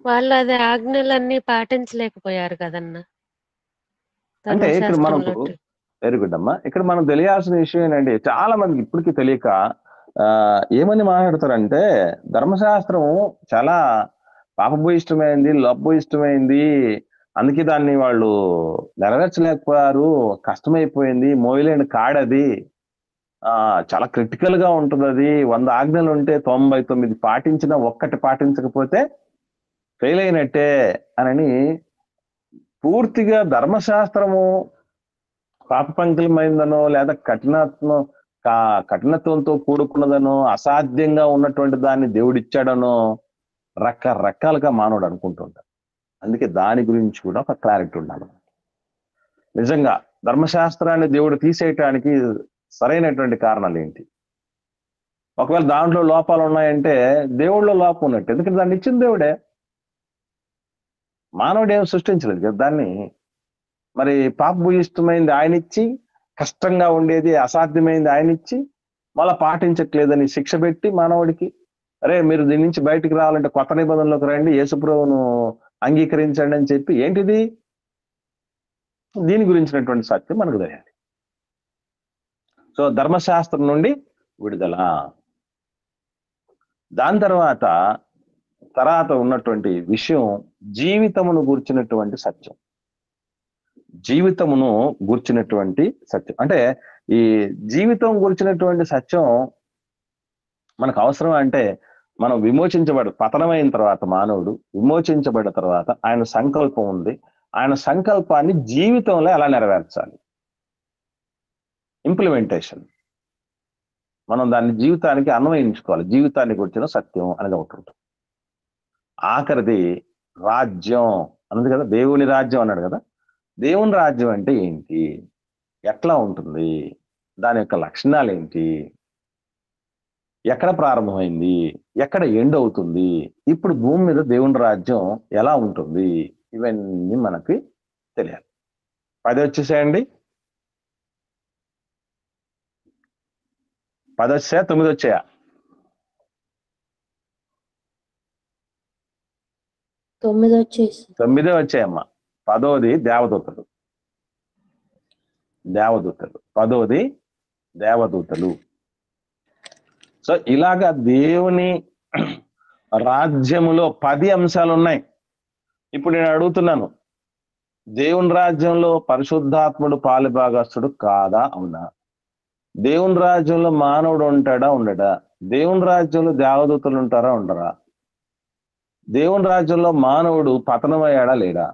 వాళ్ళు అది ఆజ్ఞలన్నీ పాటించలేకపోయారు కదన్నా. అంటే ఇక్కడ మనకు వెరీ గుడ్ అమ్మా. ఇక్కడ మనం తెలియాల్సిన విషయం ఏంటంటే చాలా మందికి ఇప్పటికీ తెలియక ఏమని మాట్లాడతారంటే ధర్మశాస్త్రం చాలా పాపభూయిష్టమైంది, లోపభూయిష్టమైంది, అందుకే దాన్ని వాళ్ళు నెరవేర్చలేకపోయారు, కష్టమైపోయింది, మోయలేని కాడది చాలా క్రిటికల్ గా ఉంటుంది. అది 100 ఆజ్ఞలు ఉంటే 99 పాటించినా ఒక్కటి పాటించకపోతే ఫెయిల్ అయినట్టే అని పూర్తిగా ధర్మశాస్త్రము పాపపంకిలమైందనో లేదా కఠినత్వంతో కూడుకున్నదనో అసాధ్యంగా ఉన్నటువంటి దాన్ని దేవుడిచ్చాడనో రకరకాలుగా మానవుడు అనుకుంటుంటాడు. అందుకే దాని గురించి కూడా ఒక క్లారిటీ ఉండాలి. నిజంగా ధర్మశాస్త్రాన్ని దేవుడు తీసేయటానికి సరైనటువంటి కారణాలు ఏంటి? ఒకవేళ దాంట్లో లోపాలు ఉన్నాయంటే దేవుడిలో లోపం ఉన్నట్టు. ఎందుకంటే దాన్ని ఇచ్చిన దేవుడే, మానవుడు ఏం సృష్టించలేదు కదా దాన్ని. మరి పాపభూయిష్టమైంది ఆయన ఇచ్చి, కష్టంగా ఉండేది అసాధ్యమైంది ఆయన ఇచ్చి, మళ్ళా పాటించట్లేదని శిక్ష పెట్టి మానవుడికి, అరే మీరు దీని నుంచి బయటికి రావాలంటే కొత్త నిబంధనలోకి రండి, యేసుప్రభువును అంగీకరించండి అని చెప్పి, ఏంటిది? దీని గురించినటువంటి సత్యం మనకు తెలియాలి. సో ధర్మశాస్త్రం నుండి విడుదల. దాని తర్వాత ఉన్నటువంటి విషయం జీవితమును గూర్చినటువంటి సత్యం. జీవితమును గూర్చినటువంటి సత్యం అంటే ఈ జీవితం గురించినటువంటి సత్యం మనకు అవసరం. అంటే మనం పతనమైన తర్వాత మానవుడు విమోచించబడిన తర్వాత ఆయన సంకల్పం ఉంది. ఆయన సంకల్పాన్ని జీవితంలో ఎలా నెరవేర్చాలి, ఇంప్లిమెంటేషన్, మనం దాన్ని జీవితానికి అన్వయించుకోవాలి. జీవితాన్ని గురించిన సత్యం అనేది ఒకటి ఉంటుంది. ఆఖరిది రాజ్యం అన్నది కదా, దేవుని రాజ్యం అన్నాడు కదా. దేవుని రాజ్యం అంటే ఏంటి, ఎట్లా ఉంటుంది, దాని యొక్క లక్షణాలు ఏంటి, ఎక్కడ ప్రారంభమైంది, ఎక్కడ ఎండ్ అవుతుంది, ఇప్పుడు భూమి మీద దేవుని రాజ్యం ఎలా ఉంటుంది, ఇవన్నీ మనకి తెలియాలి. 10 వచ్చేసాయండి. 10 వచ్చాయా, 9 వచ్చాయా? 9 వచ్చేసి 9 వచ్చాయమ్మా. 10వది దేవదూతలు. 10వది దేవదూతలు. సో ఇలాగా దేవుని రాజ్యములో 10 అంశాలు ఉన్నాయి. ఇప్పుడు నేను అడుగుతున్నాను, దేవుని రాజ్యంలో పరిశుద్ధాత్ముడు పాలిభాగస్తుడు కాదా, అవునా? దేవుని రాజ్యంలో మానవుడు ఉంటాడా, ఉండడా? దేవుని రాజ్యంలో దేవదూతలు ఉంటారా, ఉండరా? దేవుని రాజ్యంలో మానవుడు పతనమయ్యాడా, లేడా?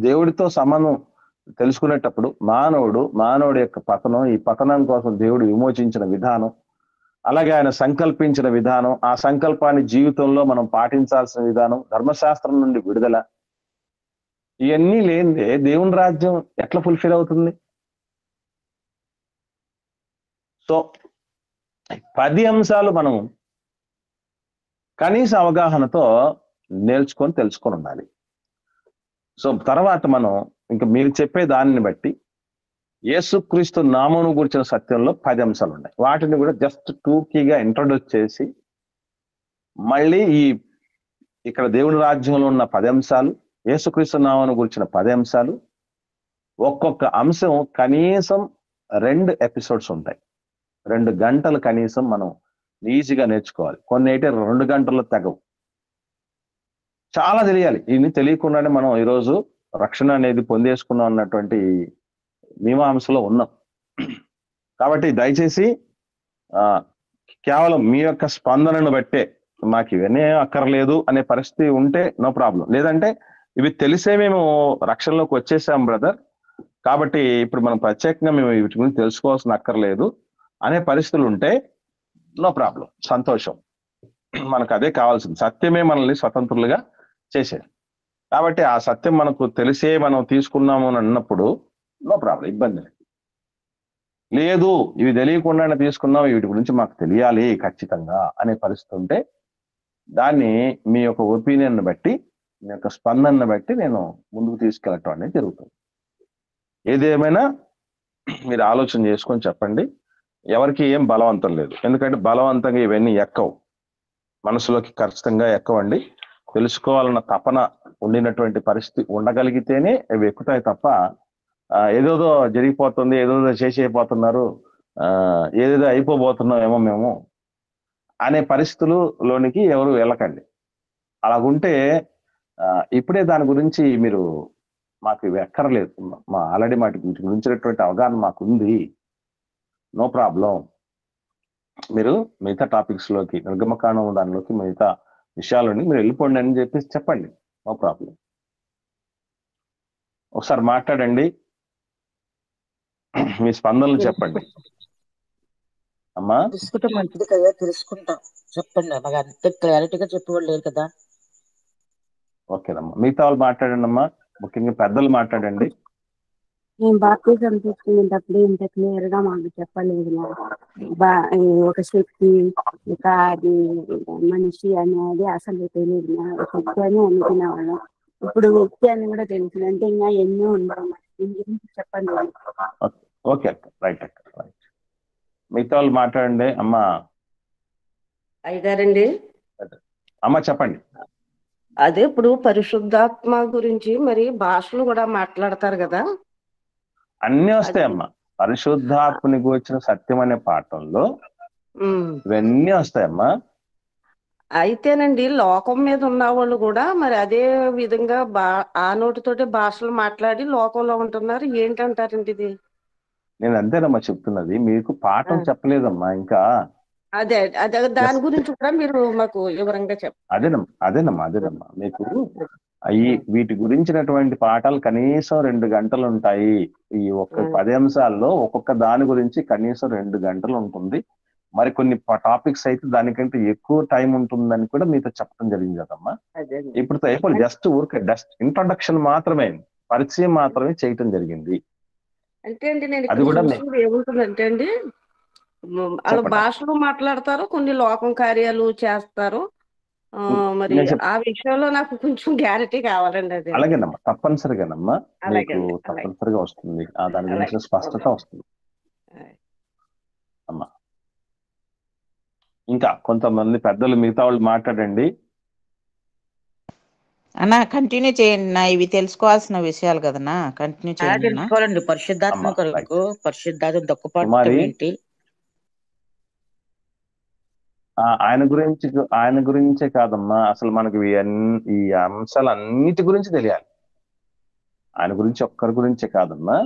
దేవుడితో సంబంధం తెలుసుకునేటప్పుడు మానవుడి యొక్క పతనం, ఈ పతనం కోసం దేవుడు విమోచించిన విధానం, అలాగే ఆయన సంకల్పించిన విధానం, ఆ సంకల్పాన్ని జీవితంలో మనం పాటించాల్సిన విధానం, ధర్మశాస్త్రం నుండి విడుదల, ఇవన్నీ లేనిదే దేవుని రాజ్యం ఎట్లా ఫుల్ఫిల్ అవుతుంది? సో 10 అంశాలు మనం కనీస అవగాహనతో తెలుసుకొని ఉండాలి. సో తర్వాత మనం ఇంకా మీరు చెప్పే దానిని బట్టి యేసుక్రీస్తు నామమును గురించిన సత్యంలో 10 అంశాలు ఉన్నాయి. వాటిని కూడా జస్ట్ టూకీగా ఇంట్రొడ్యూస్ చేసి మళ్ళీ ఇక్కడ దేవుని రాజ్యంలో ఉన్న 10 అంశాలు, యేసుక్రీస్తు నామమును గురించిన 10 అంశాలు, ఒక్కొక్క అంశం కనీసం 2 ఎపిసోడ్స్ ఉంటాయి. 2 గంటలు కనీసం మనం ఈజీగా నేర్చుకోవాలి. కొన్ని అయితే 2 గంటల్లో తెగవు. చాలా తెలియాలి. ఇన్ని తెలియకుండానే మనం ఈరోజు రక్షణ అనేది పొందేసుకున్నాం అన్నటువంటి మీమాంసలో ఉన్నాం. కాబట్టి దయచేసి కేవలం మీ యొక్క స్పందనను బట్టే, మాకు ఇవన్నీ అక్కర్లేదు అనే పరిస్థితి ఉంటే నో ప్రాబ్లం. లేదంటే ఇవి తెలిసే మేము రక్షణలోకి వచ్చేసాం బ్రదర్, కాబట్టి ఇప్పుడు మనం ప్రత్యేకంగా మేము వీటి గురించి తెలుసుకోవాల్సిన అక్కర్లేదు అనే పరిస్థితులు ఉంటే నో ప్రాబ్లం, సంతోషం. మనకు అదే కావాల్సింది. సత్యమే మనల్ని స్వతంత్రులుగా చేసేది. కాబట్టి ఆ సత్యం మనకు తెలిసే మనం తీసుకున్నాము అని అన్నప్పుడు నో ప్రాబ్లం, ఇబ్బంది లేదు. ఇవి తెలియకుండానే తీసుకున్నాం, వీటి గురించి మాకు తెలియాలి ఖచ్చితంగా అనే పరిస్థితి ఉంటే దాన్ని మీ యొక్క ఒపీనియన్ బట్టి, మీ యొక్క స్పందనను బట్టి నేను ముందుకు తీసుకెళ్ళటం అనేది జరుగుతుంది. ఏదేమైనా మీరు ఆలోచన చేసుకొని చెప్పండి. ఎవరికి ఏం బలవంతం లేదు, ఎందుకంటే బలవంతంగా ఇవన్నీ ఎక్కవు, మనసులోకి ఖచ్చితంగా ఎక్కవండి. తెలుసుకోవాలన్న తపన ఉండినటువంటి పరిస్థితి ఉండగలిగితేనే అవి ఎక్కుతాయి తప్ప ఏదేదో జరిగిపోతుంది, ఏదేదో చేసేపోతున్నారు, ఏదేదో అయిపోబోతున్నామేమో మేము అనే పరిస్థితులలోనికి ఎవరు వెళ్ళకండి. అలాగుంటే ఇప్పుడే దాని గురించి మీరు మాకు ఇవి ఎక్కర్లేదు, ఆల్రెడీ వీటి గురించినటువంటి అవగాహన మాకు ఉంది, నో ప్రాబ్లం. మీరు మిగతా టాపిక్స్ లోకి, నిర్గమకాండం దానిలోకి, మిగతా విషయాలని మీరు వెళ్ళిపోండి అని చెప్పేసి చెప్పండి. No problem. ఒకసారి మాట్లాడండి, మీ స్పందనలు చెప్పండి. అమ్మా తెలుసుకుంటే మంచిది కదా, తెలుసుకుంటాం. చెప్పండి, మాకు అంత క్లారిటీగా చెప్పేవాళ్ళు లేరు కదా. ఓకేనమ్మా, మిగతా వాళ్ళు మాట్లాడండి అమ్మా, ముఖ్యంగా పెద్దలు మాట్లాడండి. నేను బాప్తిజం తీసుకునేటప్పుడు ఇంత క్లియర్ గా మాకు చెప్పలేదు. ఈ ఒక శక్తి, ఇక అది మనిషి అనేది అసలు తెలియదు. శక్తి అని అనుకునేవాళ్ళం. ఇప్పుడు వ్యక్తి అని కూడా తెలుసు. అంటే ఇంకా ఎన్నో ఉండవు. దీని గురించి చెప్పండి. ఓకే అక్క, రైట్ అక్క, రైట్. మిగతా వాళ్ళు మాట్లాడండి. అమ్మా అయ్యగారండి, అమ్మా చెప్పండి. అదే ఇప్పుడు పరిశుద్ధాత్మ గురించి మరి భాషలు కూడా మాట్లాడతారు కదా. అన్ని వస్తాయమ్మా. పరిశుద్ధాత్మని గురించిన సత్యం అనే పాఠంలో ఇవన్నీ వస్తాయమ్మా. అయితేనండి, లోకం మీద ఉన్న వాళ్ళు కూడా మరి అదే విధంగా ఆ నోటితోటి భాషలు మాట్లాడి లోకంలో ఉంటున్నారు. ఏంటంటారండి ఇది? నేను అంతేనమ్మా చెప్తున్నది, మీకు పాఠం చెప్పలేదమ్మా ఇంకా. అదే అదే దాని గురించి కూడా మీరు మాకు వివరంగా చెప్పండి. అదేనమ్మా మీకు వీటి గురించినటువంటి పాఠాలు కనీసం 2 గంటలు ఉంటాయి. ఈ ఒక్క 10 అంశాల్లో ఒక్కొక్క దాని గురించి కనీసం 2 గంటలు ఉంటుంది. మరి కొన్ని టాపిక్స్ అయితే దానికంటే ఎక్కువ టైం ఉంటుందని కూడా మీతో చెప్పడం జరిగింది కదమ్మా. ఇప్పుడు జస్ట్ ఇంట్రొడక్షన్ మాత్రమే, పరిచయం మాత్రమే చేయటం జరిగింది. అంటే అండి, నేను ఏముంటుందంటే అండి, వాళ్ళు భాషలు మాట్లాడతారు, కొన్ని లోకం కార్యాలు చేస్తారు. మరి ఆ విషయంలో నాకు కొంచెం గ్యారెంటీ కావాలండి. అది అలాగేనమ్మా, తప్పనిసరిగానమ్మా, మీకు తప్పనిసరిగా వస్తుంది. దాని గురించి స్పష్టత వస్తుంది అమ్మా. ఇంకా కొంతమంది పెద్దలు మిగతా వాళ్ళు మాట్లాడండి. అన్నా కంటిన్యూ చేయండి నా, ఇవి తెలుసుకోవాల్సిన విషయాలు కదన్నా, కంటిన్యూ చేయండి. తెలుసుకోవాలండి పరిశుద్ధాత్మ కొరకు. పరిశుద్ధాత్మ దొక్కపాఠం ఏంటి? ఆయన గురించే కాదమ్మా, అసలు మనకి ఈ అంశాలు అన్నిటి గురించి తెలియాలి. ఆయన గురించి ఒక్కరి గురించే కాదమ్మా,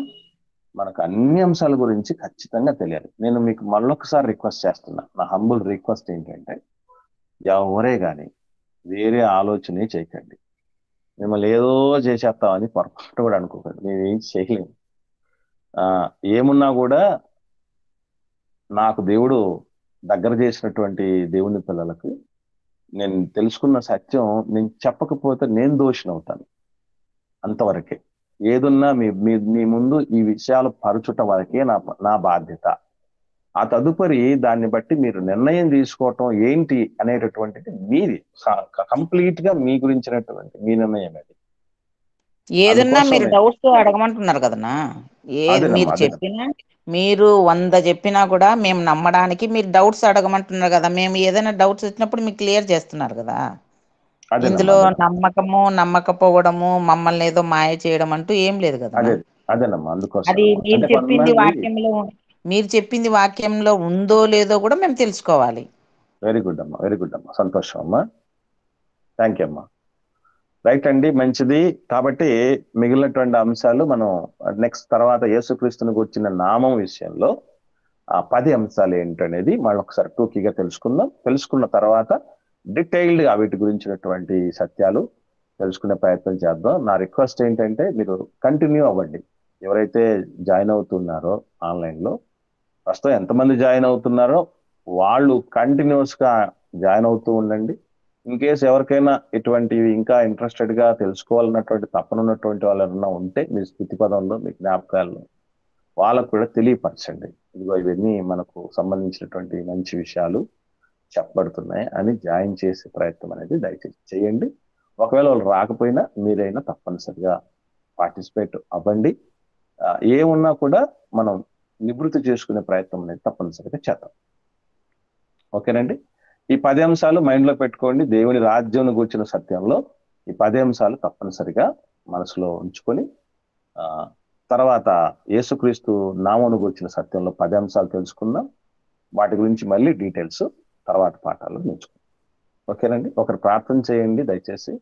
మనకు అన్ని అంశాల గురించి ఖచ్చితంగా తెలియాలి. నేను మీకు మళ్ళొకసారి రిక్వెస్ట్ చేస్తున్నా. నా హంబుల్ రిక్వెస్ట్ ఏంటంటే, ఎవరే కానీ వేరే ఆలోచనే చేయకండి. మిమ్మల్ని ఏదో చేసేస్తామని పొరపాటు కూడా అనుకోకండి. మేమేం చేయలేము. ఏమున్నా కూడా నాకు దేవుడు దగ్గర చేసినటువంటి దేవుని పిల్లలకు నేను తెలుసుకున్న సత్యం నేను చెప్పకపోతే నేను దోషిని అవుతాను. అంతవరకే. ఏదున్నా మీ ముందు ఈ విషయాలు పరచుట వరకే నా బాధ్యత. ఆ తదుపరి దాన్ని బట్టి మీరు నిర్ణయం తీసుకోవటం ఏంటి అనేటటువంటిది మీది, కంప్లీట్ గా మీ గురించినటువంటి మీ నిర్ణయం అది. ఏదన్నా మీరు డౌట్స్ అడగమంటున్నారు కదన్నా. మీరు చెప్పినా, మీరు 100 చెప్పినా కూడా మేము నమ్మడానికి మీరు డౌట్స్ అడగమంటున్నారు కదా. మేము ఏదైనా డౌట్స్ వచ్చినప్పుడు మీకు క్లియర్ చేస్తున్నారు కదా. ఇందులో నమ్మకము నమ్మకపోవడము, మమ్మల్ని ఏదో మాయ చేయడం అంటూ ఏం లేదు కదా. అది మీరు చెప్పింది వాక్యంలో ఉందో లేదో కూడా మేము తెలుసుకోవాలి. వెరీ గుడ్ అమ్మా, సంతోషం అమ్మా, థ్యాంక్ యూ అమ్మా. రైట్ అండి, మంచిది. కాబట్టి మిగిలినటువంటి అంశాలు మనం నెక్స్ట్ తర్వాత యేసుక్రీస్తుని గురించిన నామం విషయంలో 10 అంశాలు ఏంటనేది మళ్ళీ ఒకసారి టూకీగా తెలుసుకుందాం. తెలుసుకున్న తర్వాత డీటెయిల్డ్ గా వీటి గురించినటువంటి సత్యాలు తెలుసుకునే ప్రయత్నం చేద్దాం. నా రిక్వెస్ట్ ఏంటంటే, మీరు కంటిన్యూ అవ్వండి. ఎవరైతే జాయిన్ అవుతున్నారో ఆన్లైన్ లో, ప్రస్తుతం ఎంతమంది జాయిన్ అవుతున్నారో వాళ్ళు కంటిన్యూస్ గా జాయిన్ అవుతూ ఉండండి. ఇన్ కేసు ఎవరికైనా ఇటువంటివి ఇంకా ఇంట్రెస్టెడ్ గా తెలుసుకోవాలన్నటువంటి తప్పనున్నటువంటి వాళ్ళు ఎవరైనా ఉంటే మీ స్థితి పదంలో, మీ జ్ఞాపకాలను వాళ్ళకు కూడా తెలియపరచండి. ఇదిగో ఇవన్నీ మనకు సంబంధించినటువంటి మంచి విషయాలు చెప్పబడుతున్నాయి అని జాయిన్ చేసే ప్రయత్నం అనేది దయచేసి చేయండి. ఒకవేళ వాళ్ళు రాకపోయినా మీరైనా తప్పనిసరిగా పార్టిసిపేట్ అవ్వండి. ఏమున్నా కూడా మనం నివృత్తి చేసుకునే ప్రయత్నం అనేది తప్పనిసరిగా చేద్దాం. ఓకేనండి. ఈ 10 అంశాలు మైండ్ లో పెట్టుకోండి. దేవుని రాజ్యం కూర్చున్న సత్యంలో ఈ 10 అంశాలు తప్పనిసరిగా మనసులో ఉంచుకొని తర్వాత యేసుక్రీస్తు నామమును గురించిన సత్యంలో 10 అంశాలు తెలుసుకుందాం. వాటి గురించి మళ్ళీ డీటెయిల్స్ తర్వాత పాఠాల్లో నేర్చుకుందాం. ఓకేనండి. ఒకరు ప్రార్థన చేయండి దయచేసి.